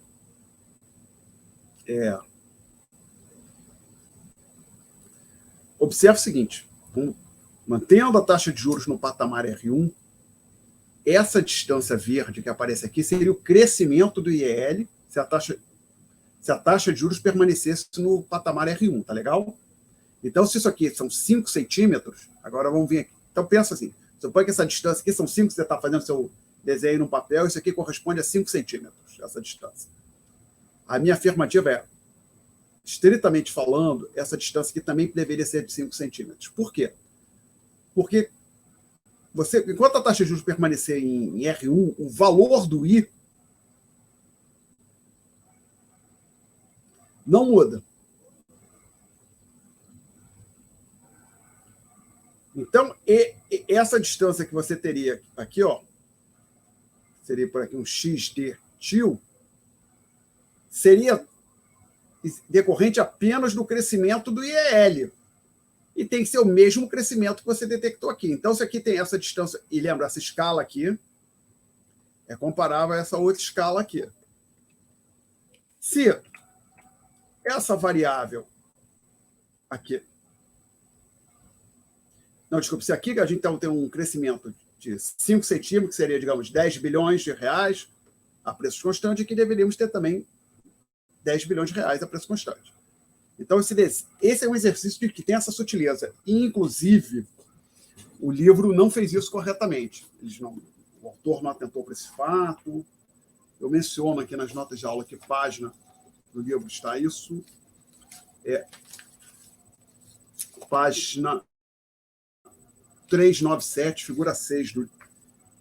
Observe o seguinte, mantendo a taxa de juros no patamar R1, essa distância verde que aparece aqui seria o crescimento do IEL se a taxa de juros permanecesse no patamar R1, tá legal? Então, se isso aqui são 5 centímetros, agora vamos vir aqui. Então, pensa assim, supõe que essa distância aqui são 5, você está fazendo seu desenho no papel, isso aqui corresponde a 5 centímetros, essa distância. A minha afirmativa é, estritamente falando, essa distância aqui também deveria ser de 5 centímetros. Por quê? Porque enquanto a taxa de juros permanecer em R1, o valor do I não muda. Então, essa distância que você teria aqui, seria por aqui um XD til, seria decorrente apenas do crescimento do IEL. E tem que ser o mesmo crescimento que você detectou aqui. Então, se aqui tem essa distância, e lembra, essa escala aqui é comparável a essa outra escala aqui. Se essa variável aqui... Não, desculpa, se aqui a gente tem um crescimento de 5 centímetros, que seria, digamos, 10 bilhões de reais a preço constante, aqui deveríamos ter também 10 bilhões de reais a preço constante. Então, esse é um exercício que tem essa sutileza. Inclusive, o livro não fez isso corretamente. O autor não atentou para esse fato. Eu menciono aqui nas notas de aula que página do livro está isso. Página 397, figura 6 do...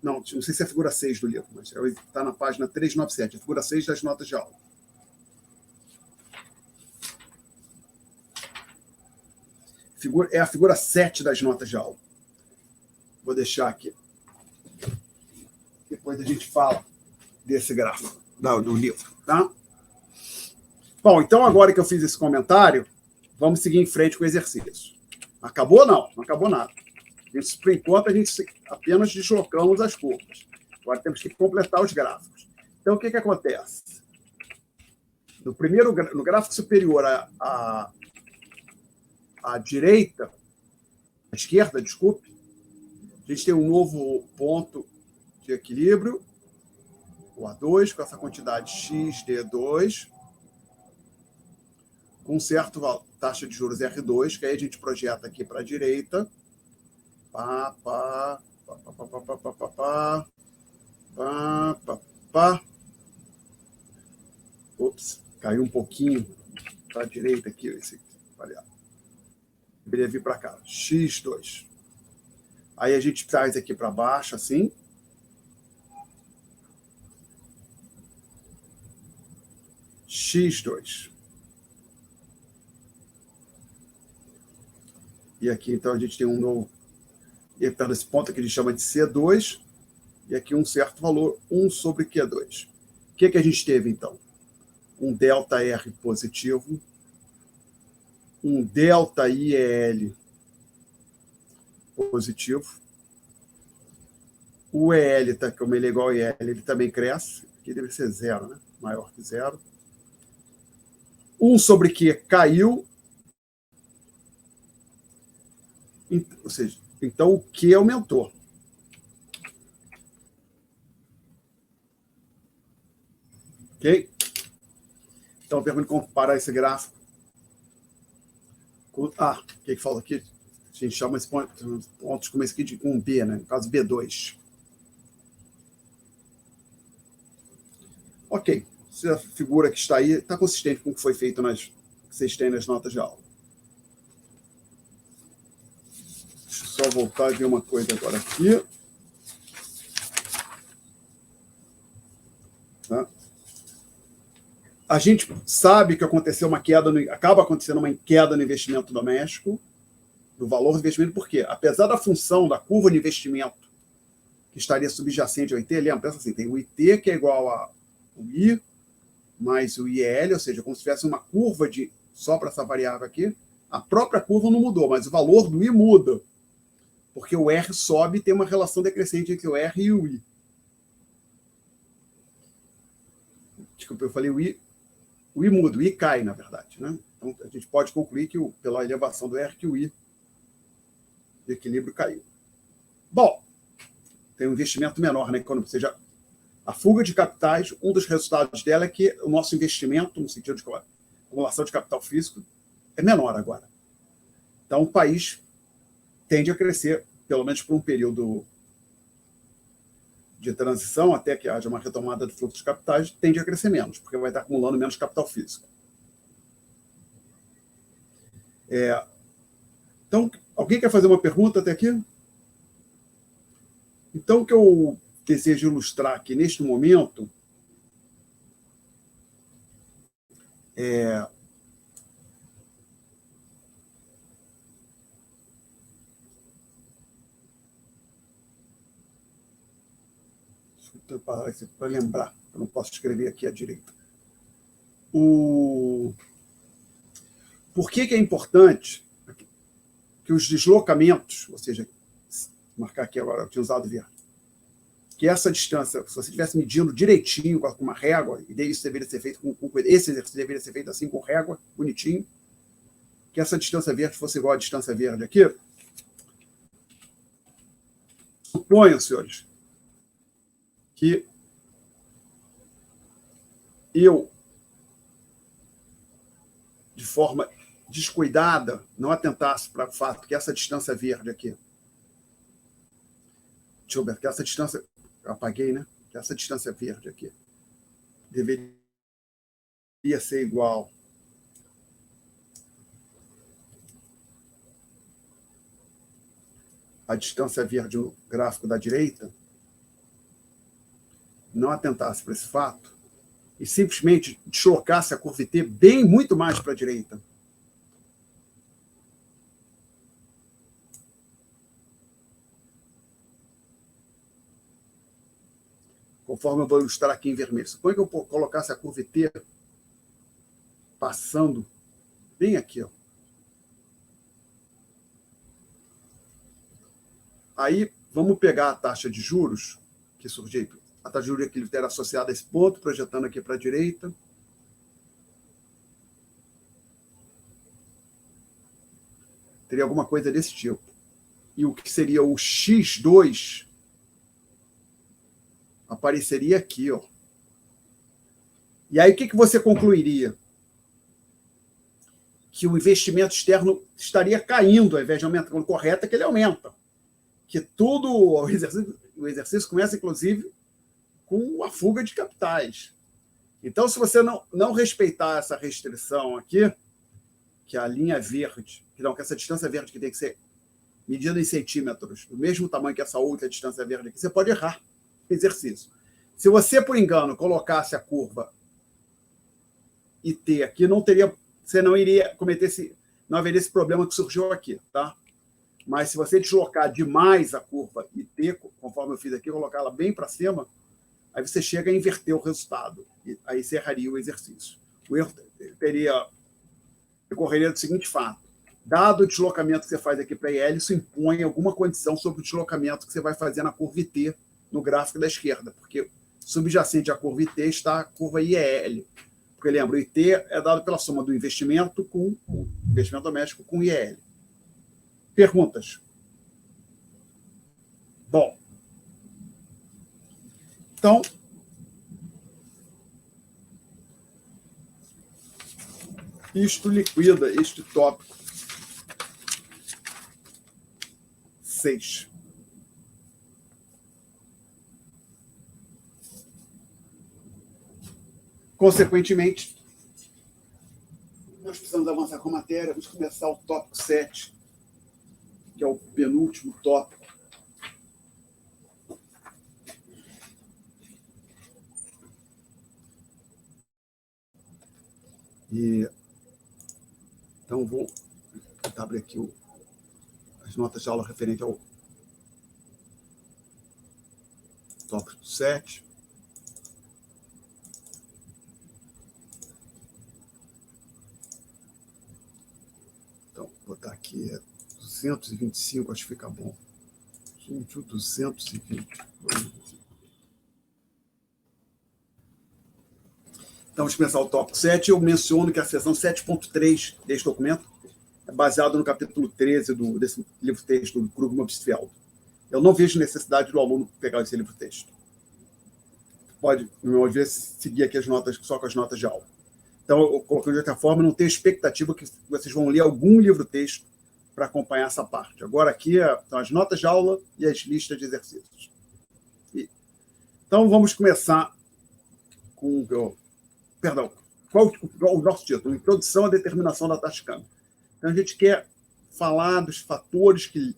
Não sei se é a figura 6 do livro, mas está na página 397, a figura 6 das notas de aula. É a figura 7 das notas de aula. Vou deixar aqui. Depois a gente fala desse gráfico, do livro. Tá? Bom, então agora que eu fiz esse comentário, vamos seguir em frente com o exercício. Acabou? Não acabou nada. Por enquanto, a gente apenas deslocamos as curvas. Agora temos que completar os gráficos. Então, o que acontece? No gráfico superior à direita, à esquerda, desculpe, a gente tem um novo ponto de equilíbrio, o A2, com essa quantidade XD2, com certa taxa de juros R2, que aí a gente projeta aqui para a direita. Pá, pá, pá, pá, pá, pá, pá, pá, pá, pá, pá, pá. Ops, caiu um pouquinho para a direita aqui. Esse variável. Deveria vir para cá. X2. Aí a gente traz aqui para baixo, assim. X2. E aqui, então, a gente tem um novo... E está nesse ponto que a gente chama de C2. E aqui um certo valor, 1 sobre Q2. O que a gente teve, então? Um ΔR positivo, um ΔIEL positivo. O EL, tá, como ele é igual ao IL, ele também cresce. Aqui deve ser 0, né? Maior que 0. 1 sobre Q caiu. Ou seja, então o Q aumentou. Ok? Então, pergunto como comparar esse gráfico. O que fala aqui? A gente chama esse pontos como esse aqui de um B, né? No caso, B2. Ok. Essa figura que está aí está consistente com o que foi feito que vocês têm nas notas de aula. Deixa eu só voltar e ver uma coisa agora aqui. Tá? A gente sabe que acaba acontecendo uma queda no investimento doméstico, do valor do investimento, porque, apesar da função da curva de investimento que estaria subjacente ao IT, lembra? Pensa assim, tem o IT que é igual ao I mais o IL, ou seja, como se tivesse uma curva só para essa variável aqui, a própria curva não mudou, mas o valor do I muda, porque o R sobe e tem uma relação decrescente entre o R e o I. Desculpa, eu falei o I muda, o I cai, na verdade. Né? Então, a gente pode concluir que, pela elevação do R, que o I de equilíbrio caiu. Bom, tem um investimento menor na economia, ou seja, a fuga de capitais, um dos resultados dela é que o nosso investimento, no sentido de acumulação de capital físico, é menor agora. Então, o país tende a crescer, pelo menos por um período de transição, até que haja uma retomada do fluxo de capitais, tende a crescer menos, porque vai estar acumulando menos capital físico. Então, alguém quer fazer uma pergunta até aqui? Então, o que eu desejo ilustrar aqui neste momento para lembrar, eu não posso escrever aqui à direita. Por que é importante que os deslocamentos, ou seja, marcar aqui agora, eu tinha usado verde, que essa distância, se você estivesse medindo direitinho com uma régua, e isso deveria ser feito esse exercício deveria ser feito assim com régua, bonitinho, que essa distância verde fosse igual à distância verde aqui. Suponham, senhores, que eu, de forma descuidada, não atentasse para o fato que essa distância verde aqui, deixa eu ver, que essa distância, eu apaguei, né? Que essa distância verde aqui deveria ser igual à distância verde no gráfico da direita, não atentasse para esse fato e simplesmente deslocasse a curva T bem muito mais para a direita. Conforme eu vou ilustrar aqui em vermelho. Suponha que eu colocasse a curva T passando bem aqui. Ó. Aí, vamos pegar a taxa de juros que surgiu. A taxa de juros de equilíbrio era associada a esse ponto, projetando aqui para a direita. Teria alguma coisa desse tipo. E o que seria o X2 apareceria aqui, ó. E aí, o que você concluiria? Que o investimento externo estaria caindo, ao invés de aumentar. O correto é que ele aumenta. Que tudo, o exercício começa, inclusive, com a fuga de capitais. Então, se você não respeitar essa restrição aqui, que é a linha verde, que essa distância verde que tem que ser medida em centímetros, do mesmo tamanho que essa outra distância verde aqui, você pode errar no exercício. Se você, por engano, colocasse a curva IT aqui, você não iria cometer não haveria esse problema que surgiu aqui, tá? Mas se você deslocar demais a curva IT, conforme eu fiz aqui, colocar ela bem para cima, aí você chega a inverter o resultado. E aí você erraria o exercício. O erro decorreria do seguinte fato: dado o deslocamento que você faz aqui para IL, isso impõe alguma condição sobre o deslocamento que você vai fazer na curva IT no gráfico da esquerda, porque subjacente à curva IT está a curva IEL. Porque lembra, o IT é dado pela soma do investimento com o investimento doméstico com o IEL. Perguntas? Bom. Então, isto liquida este tópico 6. Consequentemente, nós precisamos avançar com a matéria. Vamos começar o tópico 7, que é o penúltimo tópico. Então, vou abrir aqui as notas de aula referente ao tópico 7. Então, vou botar aqui 225, acho que fica bom. Gente, 220. Então, vamos começar o tópico 7. Eu menciono que a seção 7.3 deste documento é baseado no capítulo 13 desse livro-texto do Krugman Obstfeld. Eu não vejo necessidade do aluno pegar esse livro-texto. Pode, no meu ver, seguir aqui as notas, só com as notas de aula. Então, eu colocando de outra forma, não tenho expectativa que vocês vão ler algum livro-texto para acompanhar essa parte. Agora, aqui estão as notas de aula e as listas de exercícios. Então, vamos começar com... Perdão, qual o nosso título? Introdução à determinação da taxa de câmbio. Então, a gente quer falar dos fatores que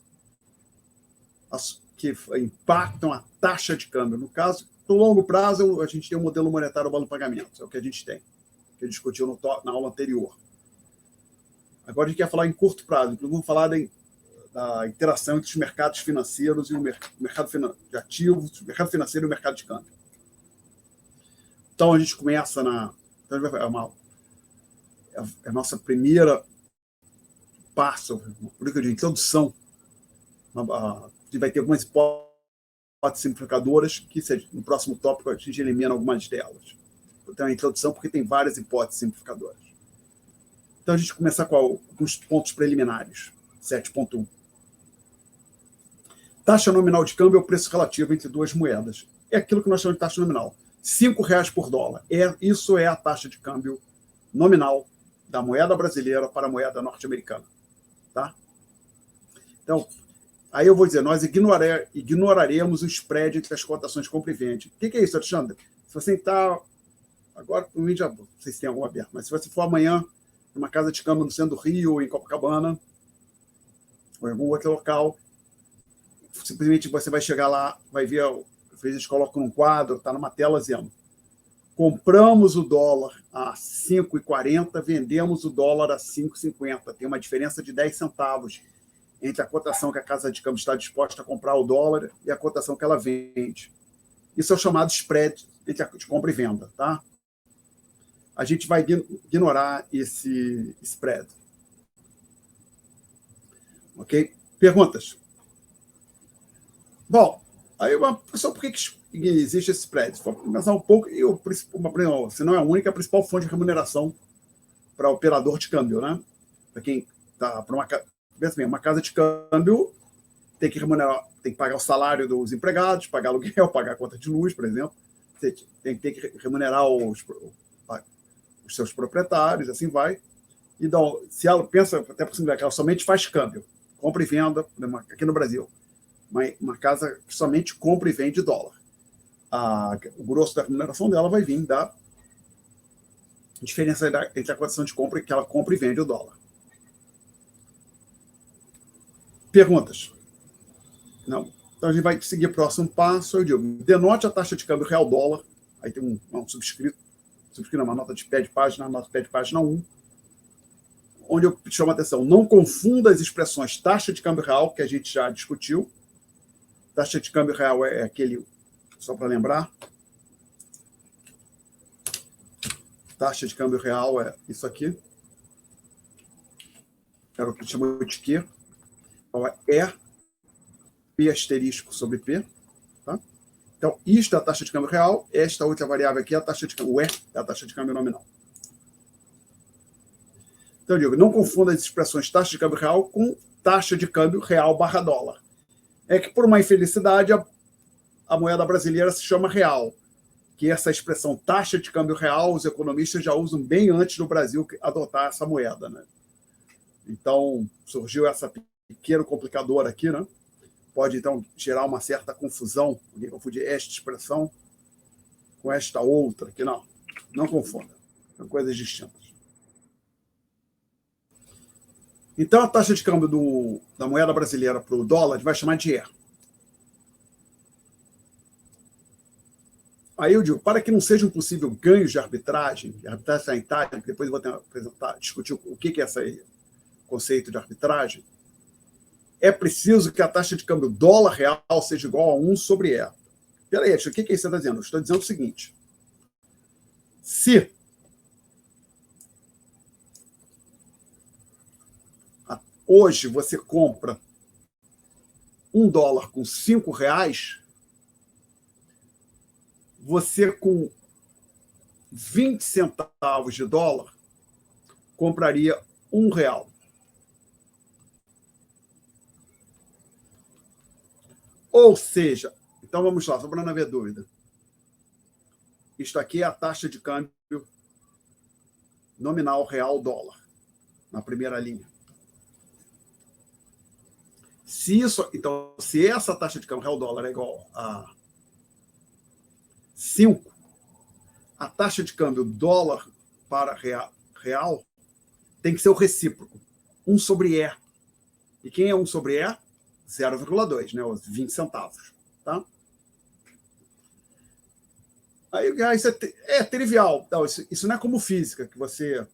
impactam a taxa de câmbio. No caso, no longo prazo, a gente tem o modelo monetário balão pagamento, é o que a gente tem, que a gente discutiu na aula anterior. Agora, a gente quer falar em curto prazo, então vamos falar da interação entre os mercados financeiros e o mercado de ativos, o mercado financeiro e o mercado de câmbio. Então, a gente começa é a nossa primeira passo, política de introdução. A gente vai ter algumas hipóteses simplificadoras, que no próximo tópico a gente elimina algumas delas. Então, a introdução, porque tem várias hipóteses simplificadoras. Então, a gente começa com alguns pontos preliminares. 7.1. Taxa nominal de câmbio é o preço relativo entre duas moedas. É aquilo que nós chamamos de taxa nominal. R$5 por dólar. Isso é a taxa de câmbio nominal da moeda brasileira para a moeda norte-americana. Tá? Então, aí eu vou dizer, nós ignoraremos o spread entre as cotações de compra e venda. O que é isso, Alexandre? Se você está... Agora, já não sei se tem algum aberto, mas se você for amanhã numa casa de câmbio no centro do Rio, ou em Copacabana, ou em algum outro local, simplesmente você vai chegar lá, vai ver, às vezes colocam num quadro, está numa tela dizendo: compramos o dólar a 5,40, vendemos o dólar a 5,50. Tem uma diferença de 10 centavos entre a cotação que a casa de câmbio está disposta a comprar o dólar e a cotação que ela vende. Isso é o chamado spread entre a de compra e venda, tá? A gente vai ignorar esse spread. Ok? Perguntas? Bom, Aí, pessoal, por que existe esse spread? Vou pensar um pouco, e se não é a única, a principal fonte de remuneração para operador de câmbio, né? Para quem está para uma casa de câmbio, tem que remunerar, tem que pagar o salário dos empregados, pagar aluguel, pagar a conta de luz, por exemplo. Você tem que remunerar os seus proprietários, assim vai. Então, se ela pensa, até por cima que ela somente faz câmbio, compra e venda, aqui no Brasil, uma casa que somente compra e vende dólar. O grosso da remuneração dela vai vir da diferença entre a condição de compra que ela compra e vende o dólar. Perguntas? Não. Então, a gente vai seguir o próximo passo. Eu digo, denote a taxa de câmbio real-dólar. Aí tem um subscrito, uma nota de pé de página, nota de pé de página 1, onde eu chamo a atenção. Não confunda as expressões taxa de câmbio real, que a gente já discutiu. Taxa de câmbio real é aquele, só para lembrar, taxa de câmbio real é isso aqui. Era o que chamou de Q. Então, é P asterisco sobre P. Tá? Então, isto é a taxa de câmbio real, esta outra variável aqui é a taxa de câmbio. O E é a taxa de câmbio nominal. Então, eu digo, não confunda as expressões taxa de câmbio real com taxa de câmbio real barra dólar. É que, por uma infelicidade, a moeda brasileira se chama real, que essa expressão taxa de câmbio real, os economistas já usam bem antes do Brasil adotar essa moeda, né? Então, surgiu essa pequeno complicador aqui, né? Pode, então, gerar uma certa confusão, alguém confundir esta expressão com esta outra, que não confunda, são coisas distintas. Então, a taxa de câmbio da moeda brasileira para o dólar, a gente vai chamar de E. Aí eu digo, para que não sejam possível ganhos de arbitragem sanitária, depois eu vou discutir o que é esse conceito de arbitragem, é preciso que a taxa de câmbio dólar real seja igual a 1 sobre E. Peraí, o que você está dizendo? Eu estou dizendo o seguinte. Se hoje você compra $1 com R$5, você com 20 centavos de dólar compraria R$1. Ou seja, então vamos lá, só para não haver dúvida. Isto aqui é a taxa de câmbio nominal real dólar, na primeira linha. Se essa taxa de câmbio real dólar é igual a 5, a taxa de câmbio dólar para real tem que ser o recíproco, 1 sobre E. E quem é 1 sobre E? 0,2, né? Os 20 centavos. Tá? Aí isso é trivial. Não, isso não é como física, que você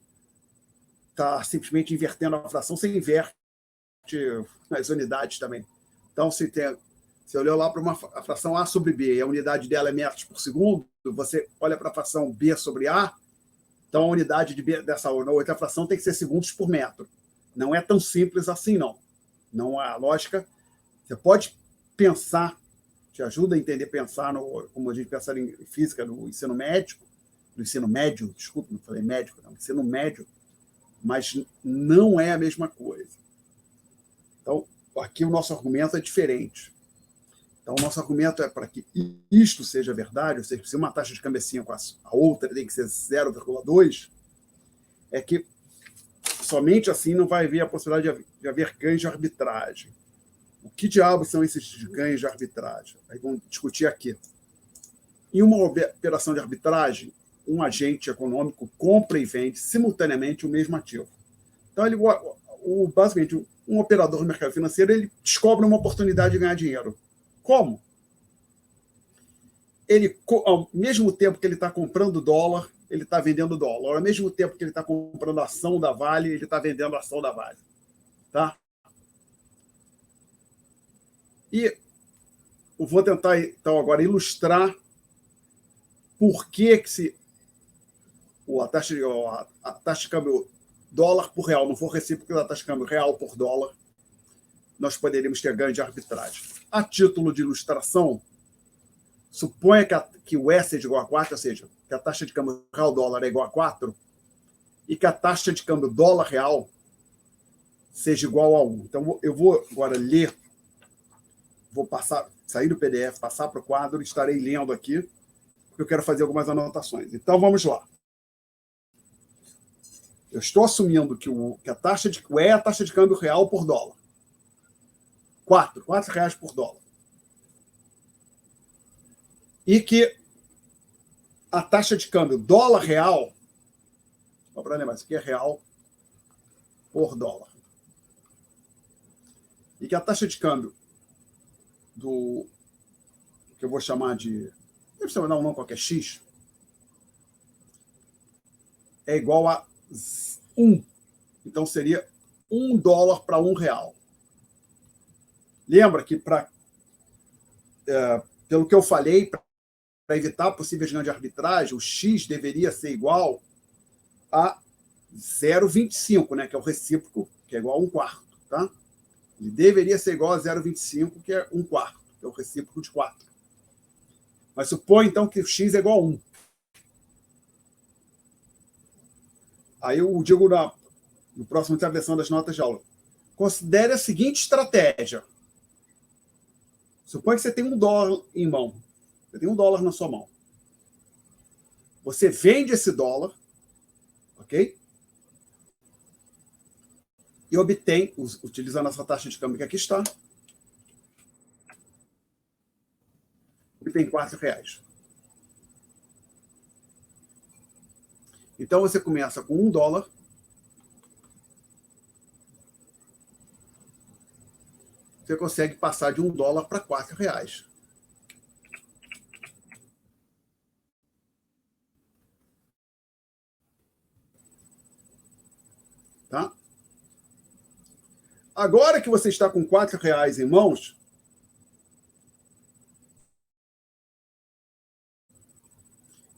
está simplesmente invertendo a fração, você inverte as unidades também. Então, se olhou lá para a fração A sobre B e a unidade dela é metros por segundo, você olha para a fração B sobre A, então a unidade de B dessa outra fração tem que ser segundos por metro. Não é tão simples assim, não. Não há lógica. Você pode pensar, te ajuda a entender, pensar como a gente pensa em física no ensino médio, desculpa, não falei médico, não, ensino médio, mas não é a mesma coisa. Então, aqui o nosso argumento é diferente. Então, o nosso argumento é para que isto seja verdade, ou seja, se uma taxa de câmbio é 5, a outra tem que ser 0,2, é que somente assim não vai haver a possibilidade de haver ganhos de arbitragem. O que diabos são esses ganhos de arbitragem? Aí vamos discutir aqui. Em uma operação de arbitragem, um agente econômico compra e vende simultaneamente o mesmo ativo. Então, basicamente, um operador do mercado financeiro ele descobre uma oportunidade de ganhar dinheiro. Como? Ao mesmo tempo que ele está comprando dólar, ele está vendendo dólar. Ao mesmo tempo que ele está comprando a ação da Vale, ele está vendendo a ação da Vale. Tá? E eu vou tentar, então, agora ilustrar por que a taxa de câmbio dólar por real não for recíproca da taxa de câmbio real por dólar, nós poderíamos ter ganho de arbitragem. A título de ilustração, suponha que o E seja igual a 4, ou seja, que a taxa de câmbio real dólar é igual a 4, e que a taxa de câmbio dólar real seja igual a 1. Então, eu vou agora ler, vou sair do PDF, passar para o quadro, estarei lendo aqui, porque eu quero fazer algumas anotações. Então, vamos lá. Eu estou assumindo que o E é a taxa de câmbio real por dólar. R$4 por dólar. E que a taxa de câmbio dólar real, só para lembrar, isso aqui é real por dólar. E que a taxa de câmbio que eu vou chamar de, deve ser não qualquer X, é igual a 1. Então seria $1 para R$1. Lembra que, pelo que eu falei, para evitar possíveis ganhos de arbitragem, o X deveria ser igual a 0,25, né, que é o recíproco, que é igual a 1/4. Tá? Ele deveria ser igual a 0,25, que é 1/4, que é o recíproco de 4. Mas supõe, então, que o X é igual a 1. Aí eu digo no próximo versão das notas de aula. Considere a seguinte estratégia. Supõe que você tem $1 em mão. Você tem $1 na sua mão. Você vende esse dólar, ok? E obtém, utilizando essa taxa de câmbio que aqui está, obtém R$4. Então, você começa com $1. Você consegue passar de $1 para R$4. Tá? Agora que você está com R$4 em mãos,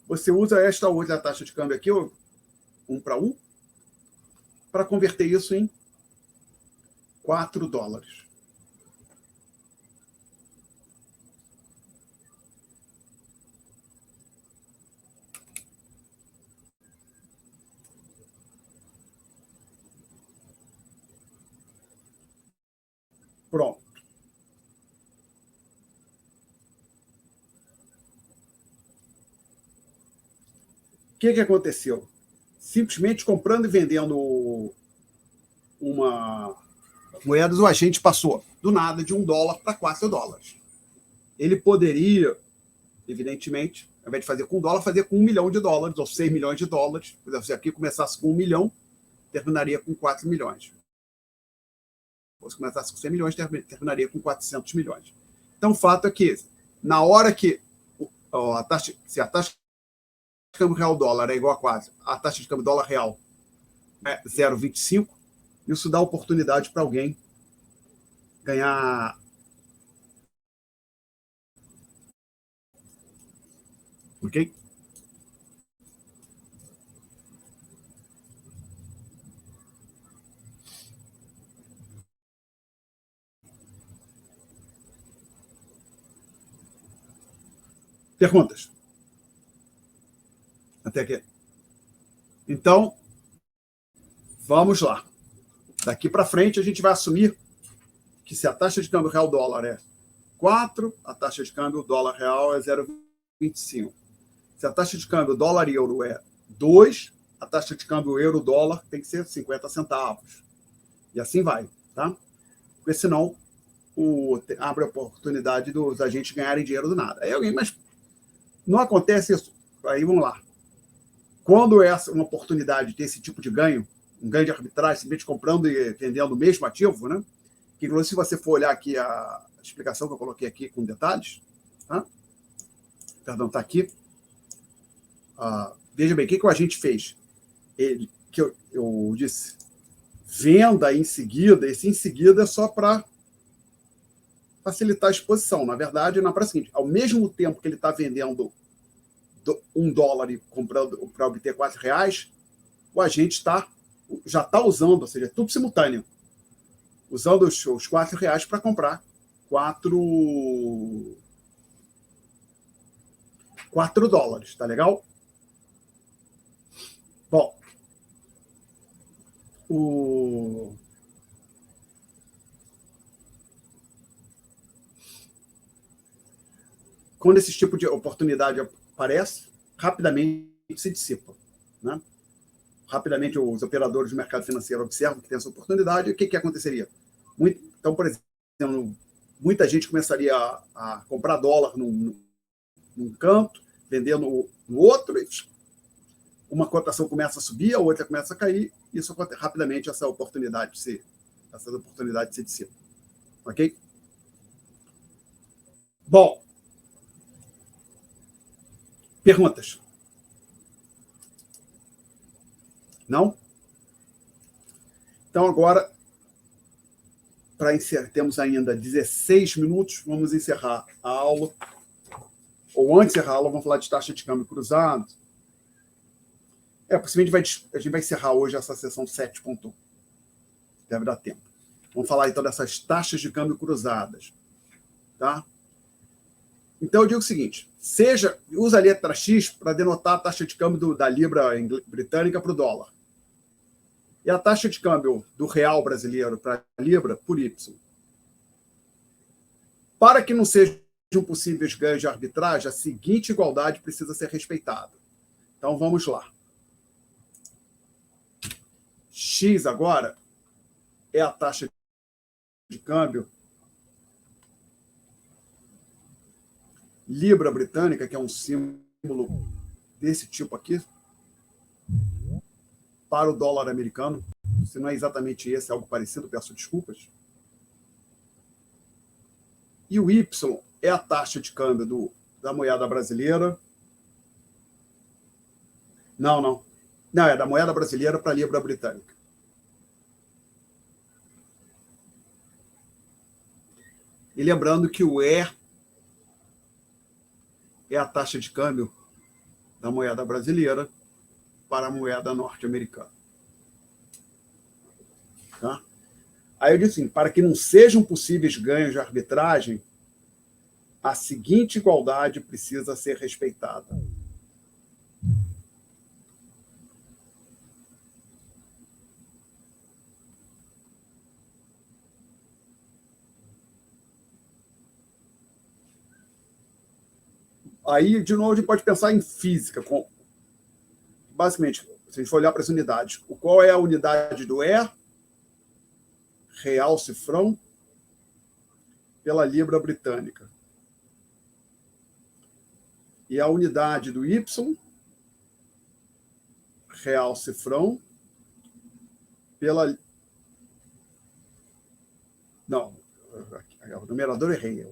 você usa esta outra taxa de câmbio aqui, 1 para 1, para converter isso em $4. Pronto. O que aconteceu? Simplesmente comprando e vendendo uma moeda, o agente passou do nada de $1 para $4. Ele poderia, evidentemente, ao invés de fazer com $1, fazer com $1 milhão ou $6 milhões. Por exemplo, se aqui começasse com $1 milhão, terminaria com 4 milhões. Ou se começasse com 100 milhões, terminaria com 400 milhões. Então, o fato é que, na hora que se a taxa de câmbio real dólar é igual a 4, a taxa de câmbio dólar real é 0,25, isso dá oportunidade para alguém ganhar. Ok? Perguntas? Até aqui. Então, vamos lá. Daqui para frente, a gente vai assumir que se a taxa de câmbio real dólar é 4, a taxa de câmbio dólar real é 0,25. Se a taxa de câmbio dólar-euro é 2, a taxa de câmbio euro-dólar tem que ser 50 centavos. E assim vai, tá? Porque senão abre a oportunidade dos agentes ganharem dinheiro do nada. Aí alguém, mas não acontece isso. Aí vamos lá. Quando é uma oportunidade de ter esse tipo de ganho, um ganho de arbitragem, simplesmente comprando e vendendo o mesmo ativo, né? Que, inclusive, se você for olhar aqui a explicação que eu coloquei aqui com detalhes, tá? Perdão, está aqui. Veja bem, o que o agente fez? Que eu disse, venda em seguida, esse em seguida é só para facilitar a exposição. Na verdade, não é para o seguinte, ao mesmo tempo que ele está vendendo $1 e comprando para obter R$4, o agente já está usando, ou seja, é tudo simultâneo, usando os R$4 para comprar 4 $4, tá legal? Bom, quando esse tipo de oportunidade aparece, rapidamente se dissipa, né? Rapidamente os operadores do mercado financeiro observam que tem essa oportunidade, e o que aconteceria? Então, por exemplo, muita gente começaria a comprar dólar num canto, vendendo no outro, e uma cotação começa a subir, a outra começa a cair, e isso rapidamente essa oportunidade se dissipa. Ok? Bom, perguntas? Não? Então, agora, para encerrar, temos ainda 16 minutos, vamos encerrar a aula. Ou antes de encerrar a aula, vamos falar de taxa de câmbio cruzado. Possivelmente a gente vai encerrar hoje essa sessão 7.1. Deve dar tempo. Vamos falar, então, dessas taxas de câmbio cruzadas. Tá? Então, eu digo o seguinte, usa a letra X para denotar a taxa de câmbio da libra britânica para o dólar. E a taxa de câmbio do real brasileiro para a libra por Y. Para que não sejam possíveis ganhos de arbitragem, a seguinte igualdade precisa ser respeitada. Então, vamos lá. X agora é a taxa de câmbio libra britânica, que é um símbolo desse tipo aqui, para o dólar americano. Se não é exatamente esse, é algo parecido, peço desculpas. E o Y é a taxa de câmbio da moeda brasileira. Não, é da moeda brasileira para a libra britânica. E lembrando que o E é a taxa de câmbio da moeda brasileira para a moeda norte-americana. Tá? Aí eu disse assim, para que não sejam possíveis ganhos de arbitragem, a seguinte igualdade precisa ser respeitada. Aí, de novo, a gente pode pensar em física. Basicamente, se a gente for olhar para as unidades, qual é a unidade do E? Real cifrão pela libra britânica. E a unidade do Y? Real cifrão pela... Não, o numerador errei.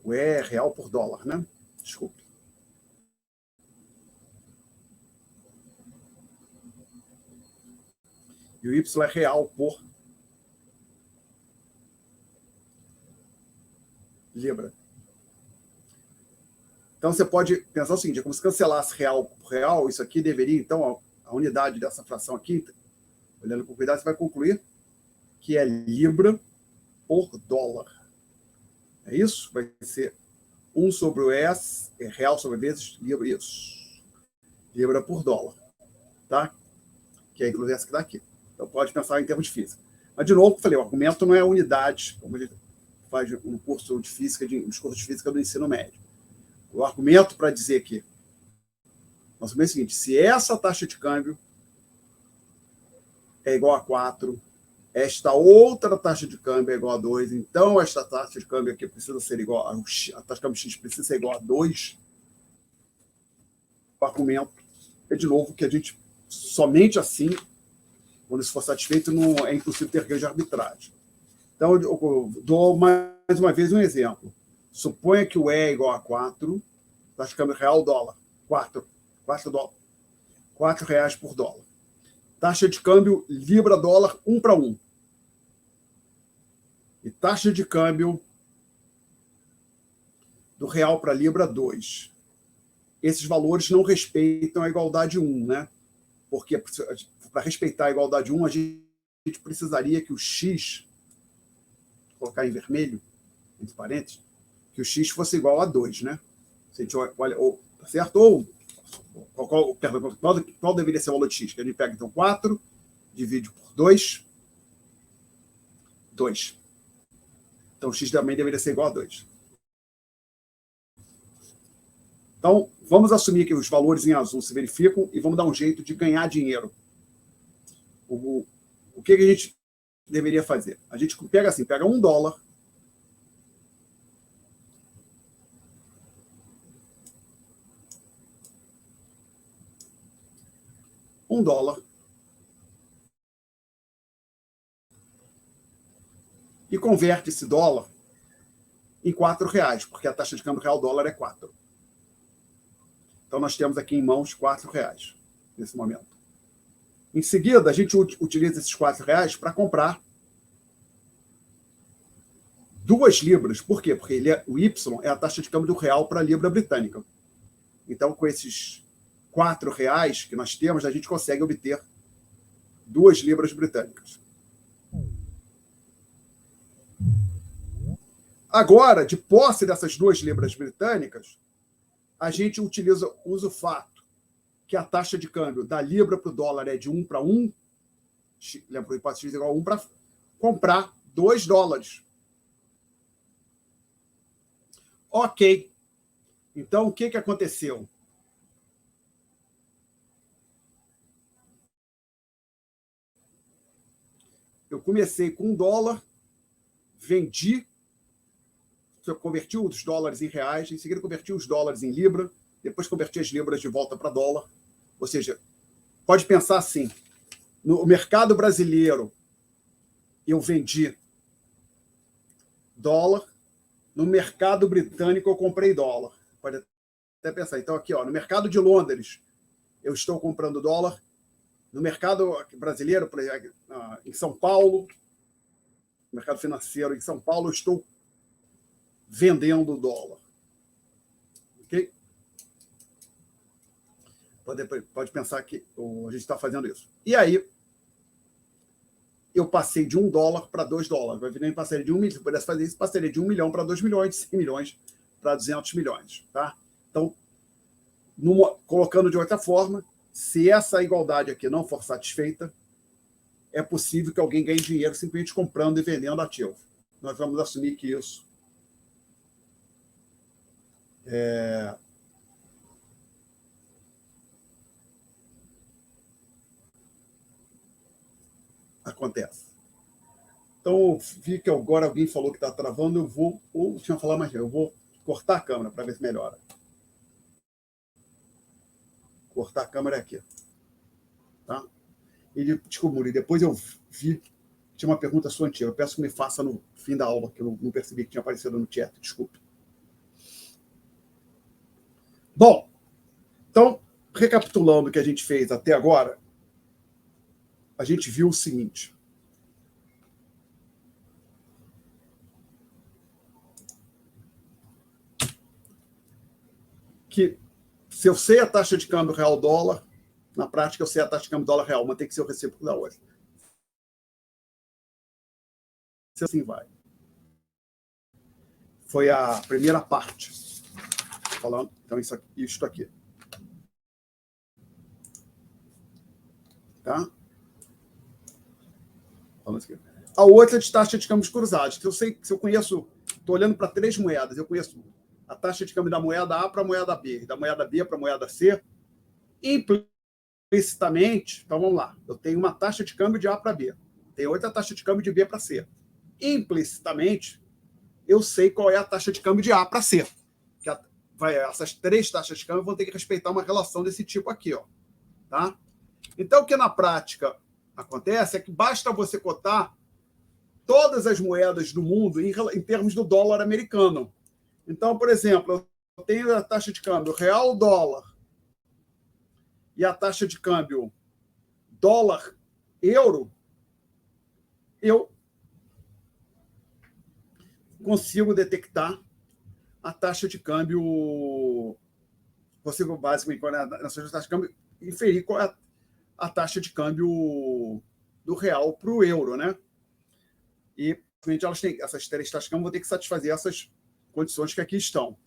O E é real por dólar, né? Desculpe. E o Y é real por libra. Então, você pode pensar o seguinte, é como se cancelasse real por real, isso aqui deveria, então, a unidade dessa fração aqui, olhando com cuidado, você vai concluir que é libra por dólar. É isso? Vai ser 1 sobre o S, é real sobre vezes libra, isso. Libra por dólar. Tá? Que é inclusive essa que está aqui. Então, pode pensar em termos de física. Mas, de novo, eu falei, o argumento não é unidade, como a gente faz no curso de física, nos cursos de física do ensino médio. O argumento para dizer que nós sabemos o seguinte, se essa taxa de câmbio é igual a 4, esta outra taxa de câmbio é igual a 2, então esta taxa de câmbio aqui precisa ser igual a taxa de câmbio X precisa ser igual a 2. O argumento é, de novo, que a gente, somente assim, quando isso for satisfeito, não é impossível ter ganho de arbitragem. Então, eu dou mais uma vez um exemplo. Suponha que o E é igual a 4, taxa de câmbio real dólar, 4 dólares, R$4 por dólar. Taxa de câmbio libra-dólar 1 para 1. E taxa de câmbio do real para libra 2. Esses valores não respeitam a igualdade 1, né? Porque para respeitar a igualdade 1, a gente precisaria que o x, vou colocar em vermelho, entre parênteses, que o x fosse igual a 2, né? Se a gente olha, tá certo? Ou qual deveria ser o valor de x? Que a gente pega, então, 4, divide por 2, 2. Então, x também deveria ser igual a 2. Então, vamos assumir que os valores em azul se verificam e vamos dar um jeito de ganhar dinheiro. O que a gente deveria fazer? A gente pega assim, pega $1, $1 e converte esse dólar em R$4, porque a taxa de câmbio real dólar é 4. Então, nós temos aqui em mãos R$4 nesse momento. Em seguida, a gente utiliza esses R$4 para comprar 2 libras. Por quê? Porque o Y é a taxa de câmbio do real para a libra britânica. Então, com esses R$4 que nós temos, a gente consegue obter 2 libras britânicas. Agora, de posse dessas 2 libras britânicas, a gente usa o fato que a taxa de câmbio da libra para o dólar é de 1 para 1, lembra o hipótese x igual a 1, para comprar $2. Ok. Então, o que aconteceu? Eu comecei com $1, vendi, eu converti os dólares em reais, em seguida converti os dólares em libra, depois converti as libras de volta para dólar. Ou seja, pode pensar assim, no mercado brasileiro eu vendi dólar, no mercado britânico eu comprei dólar. Pode até pensar. Então, aqui, no mercado de Londres, eu estou comprando dólar. No mercado brasileiro, em São Paulo, no mercado financeiro em São Paulo, eu estou vendendo dólar. Ok? Pode pensar que a gente está fazendo isso. E aí, eu passei de $1 para $2. Vai vir passaria de 1 milhão. Se eu pudesse fazer isso, passaria de 1 milhão para 2 milhões, de 100 milhões para 200 milhões. Tá? Então, colocando de outra forma, se essa igualdade aqui não for satisfeita, é possível que alguém ganhe dinheiro simplesmente comprando e vendendo ativo. Nós vamos assumir que isso acontece. Então, vi que agora alguém falou que está travando, eu vou, ou deixa eu falar mais, eu vou cortar a câmera para ver se melhora. Cortar a câmera aqui. Tá? E, desculpa, Muri, depois eu vi que tinha uma pergunta sua antiga. Eu peço que me faça no fim da aula, que eu não percebi que tinha aparecido no chat. Desculpe. Bom, então, recapitulando o que a gente fez até agora, a gente viu o seguinte. Que se eu sei a taxa de câmbio real dólar, na prática eu sei a taxa de câmbio dólar real, mas tem que ser o recíproco da outra. Assim vai. Foi a primeira parte. Falando, então, isto aqui. Tá? A outra é de taxa de câmbios cruzados. Se eu conheço, estou olhando para 3 moedas, eu conheço a taxa de câmbio da moeda A para a moeda B, da moeda B para a moeda C, implicitamente, então vamos lá, eu tenho uma taxa de câmbio de A para B, tem outra taxa de câmbio de B para C. Implicitamente, eu sei qual é a taxa de câmbio de A para C. Essas 3 taxas de câmbio vão ter que respeitar uma relação desse tipo aqui. Tá? Então, o que na prática acontece é que basta você cotar todas as moedas do mundo em termos do dólar americano. Então, por exemplo, eu tenho a taxa de câmbio real-dólar e a taxa de câmbio dólar-euro, eu consigo detectar a taxa de câmbio, consigo basicamente, na taxa de câmbio, inferir qual é a taxa de câmbio do real para o euro, né? E elas têm, essas 3 taxas de câmbio vão ter que satisfazer essas condições que aqui estão.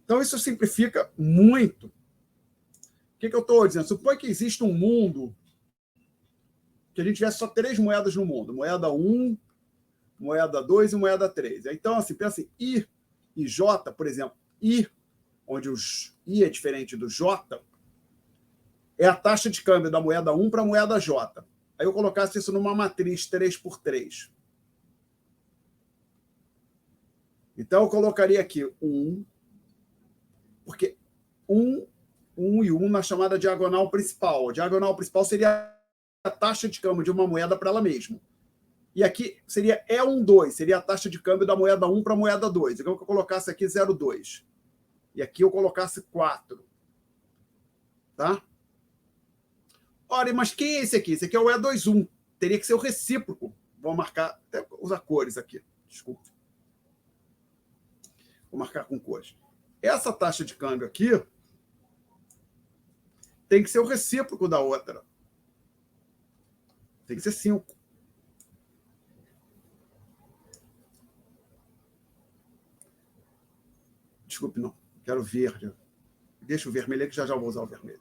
Então, isso simplifica muito. O que eu estou dizendo? Supõe que existe um mundo que a gente tivesse só 3 moedas no mundo. Moeda 1, moeda 2 e moeda 3. Então, assim, pensa assim, I e J, por exemplo. I, onde o I é diferente do J, é a taxa de câmbio da moeda 1 para a moeda J. Aí eu colocasse isso numa matriz 3x3. Então, eu colocaria aqui 1, porque 1 e 1 na chamada diagonal principal. A diagonal principal seria a taxa de câmbio de uma moeda para ela mesma. E aqui seria E12, seria a taxa de câmbio da moeda 1 para a moeda 2. Então, eu colocasse aqui 0,2. E aqui eu colocasse 4. Tá? Ora, mas quem é esse aqui? Esse aqui é o E21. Teria que ser o recíproco. Vou marcar, até usar cores aqui. Desculpa. Vou marcar com cores. Essa taxa de câmbio aqui tem que ser o recíproco da outra. Tem que ser 5. Desculpe, não. Quero verde. Deixa o vermelho aí que já vou usar o vermelho.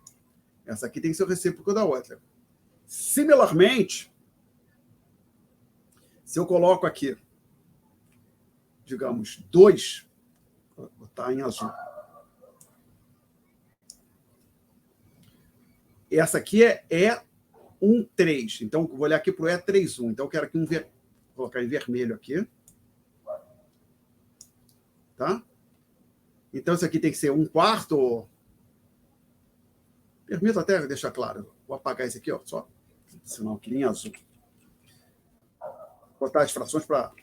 Essa aqui tem que ser o recíproco da outra. Similarmente, se eu coloco aqui, digamos, 2, vou botar em azul. Essa aqui é E13. Então, vou olhar aqui para o E31. Então, eu quero aqui vou colocar em vermelho aqui. Tá? Então, isso aqui tem que ser 1/4. Permito até deixar claro. Vou apagar esse aqui, ó, só. Senão aqui em azul. Vou botar as frações para...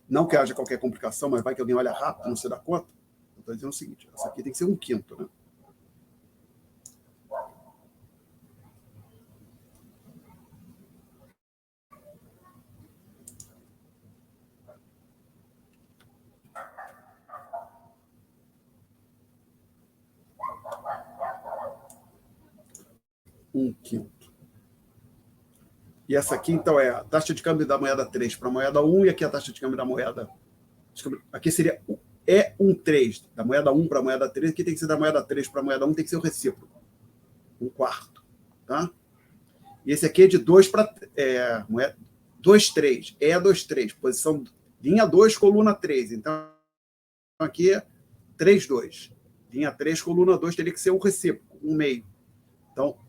Não que haja qualquer complicação, mas vai que alguém olha rápido, não se dá conta. Eu estou dizendo o seguinte, essa aqui tem que ser 1/5, né? Um quinto. E essa aqui, então, é a taxa de câmbio da moeda 3 para a moeda 1, e aqui a taxa de câmbio da moeda... Aqui seria E13, da moeda 1 para a moeda 3, aqui tem que ser da moeda 3 para a moeda 1, tem que ser o recíproco. 1/4. Tá? E esse aqui é de 2 para... 2,3. E23, posição linha 2, coluna 3. Então, aqui é 3,2. Linha 3, coluna 2, teria que ser o recíproco, 1,5. Então,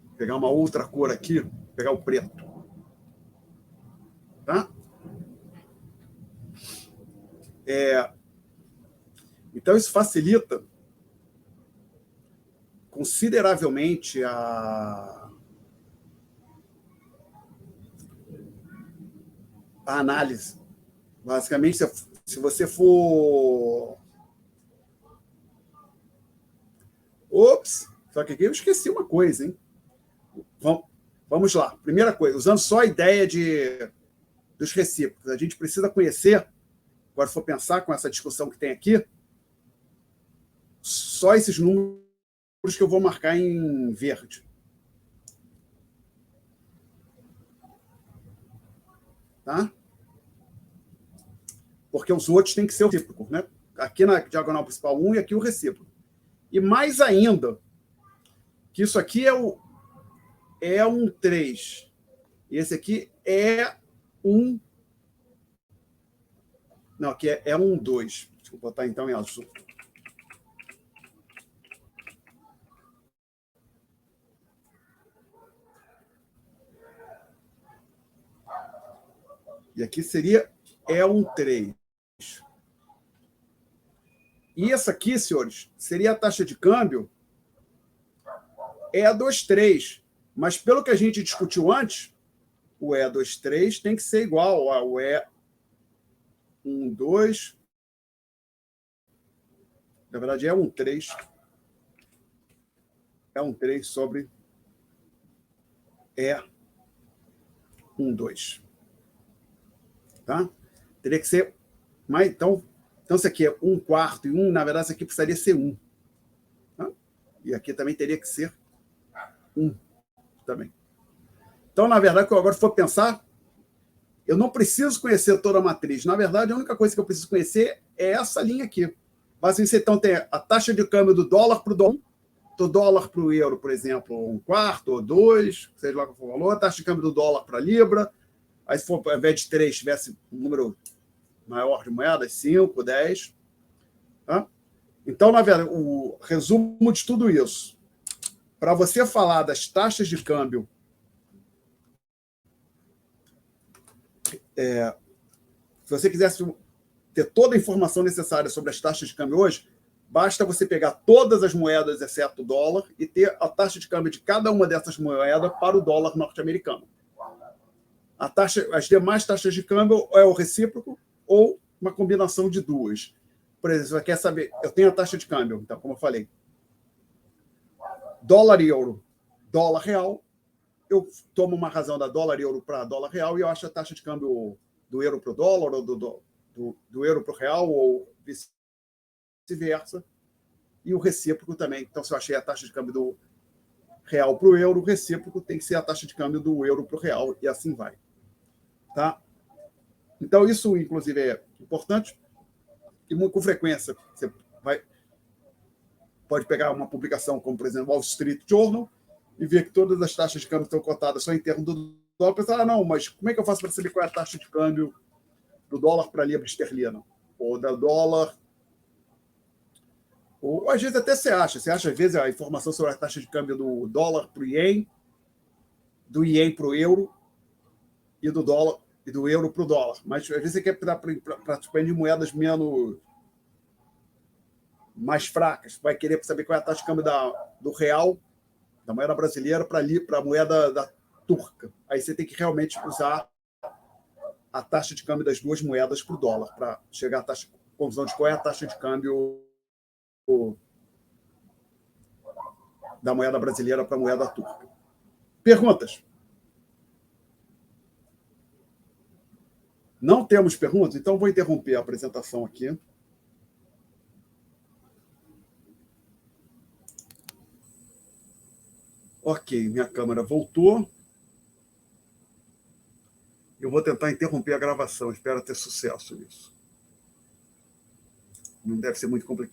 vou pegar uma outra cor aqui, vou pegar o preto. Tá? Então, isso facilita consideravelmente a análise. Basicamente, se você for... Ops! Só que aqui eu esqueci uma coisa, hein? Vamos lá. Primeira coisa, usando só a ideia dos recíprocos. A gente precisa conhecer, agora se for pensar com essa discussão que tem aqui, só esses números que eu vou marcar em verde. Tá? Porque os outros têm que ser o recíproco, né? Aqui na diagonal principal 1 e aqui o recíproco. E mais ainda, que isso aqui é um 3. E esse aqui é um... Não, aqui é um 2. Deixa eu botar então em azul. E aqui seria um 3. E essa aqui, senhores, seria a taxa de câmbio E23. Mas pelo que a gente discutiu antes, o E23 tem que ser igual ao E12. Na verdade, é um 3. É um 3 sobre E12. Tá? Teria que ser... Mas, então, isso aqui é 1/4 e 1, na verdade, isso aqui precisaria ser 1. Tá? E aqui também teria que ser também. Então, na verdade, agora se for pensar, eu não preciso conhecer toda a matriz. Na verdade, a única coisa que eu preciso conhecer é essa linha aqui. Basicamente, então, tem a taxa de câmbio do dólar para o dólar, do dólar para o euro, por exemplo, 1/4 ou 2, seja lá qual for o valor, a taxa de câmbio do dólar para a libra, aí se for, ao invés de 3, tivesse um número maior de moedas, 5, 10. Tá? Então, na verdade, o resumo de tudo isso, para você falar das taxas de câmbio, se você quisesse ter toda a informação necessária sobre as taxas de câmbio hoje, basta você pegar todas as moedas, exceto o dólar, e ter a taxa de câmbio de cada uma dessas moedas para o dólar norte-americano. As demais taxas de câmbio é o recíproco ou uma combinação de duas. Por exemplo, você quer saber, eu tenho a taxa de câmbio, então, como eu falei, dólar e euro, dólar real, eu tomo uma razão da dólar e euro para dólar real e eu acho a taxa de câmbio do euro para o dólar, ou do euro para o real, ou vice-versa, e o recíproco também. Então, se eu achei a taxa de câmbio do real para o euro, o recíproco tem que ser a taxa de câmbio do euro para o real, e assim vai. Tá? Então, isso, inclusive, é importante, e com frequência você pode pegar uma publicação como, por exemplo, Wall Street Journal, e ver que todas as taxas de câmbio estão cotadas só em termos do dólar, pensar, não, mas como é que eu faço para saber qual é a taxa de câmbio do dólar para a libra esterlina? Ou da dólar... Ou, às vezes, até você acha, às vezes, a informação sobre a taxa de câmbio do dólar para o ien, do ien para o euro, e do dólar e do euro para o dólar. Mas, às vezes, você quer para de moedas mais fracas, vai querer saber qual é a taxa de câmbio do real, da moeda brasileira, para a moeda da turca. Aí você tem que realmente usar a taxa de câmbio das duas moedas para o dólar, para chegar à conclusão de qual é a taxa de câmbio da moeda brasileira para a moeda turca. Perguntas? Não temos perguntas? Então vou interromper a apresentação aqui. Ok, minha câmera voltou. Eu vou tentar interromper a gravação. Espero ter sucesso nisso. Não deve ser muito complicado.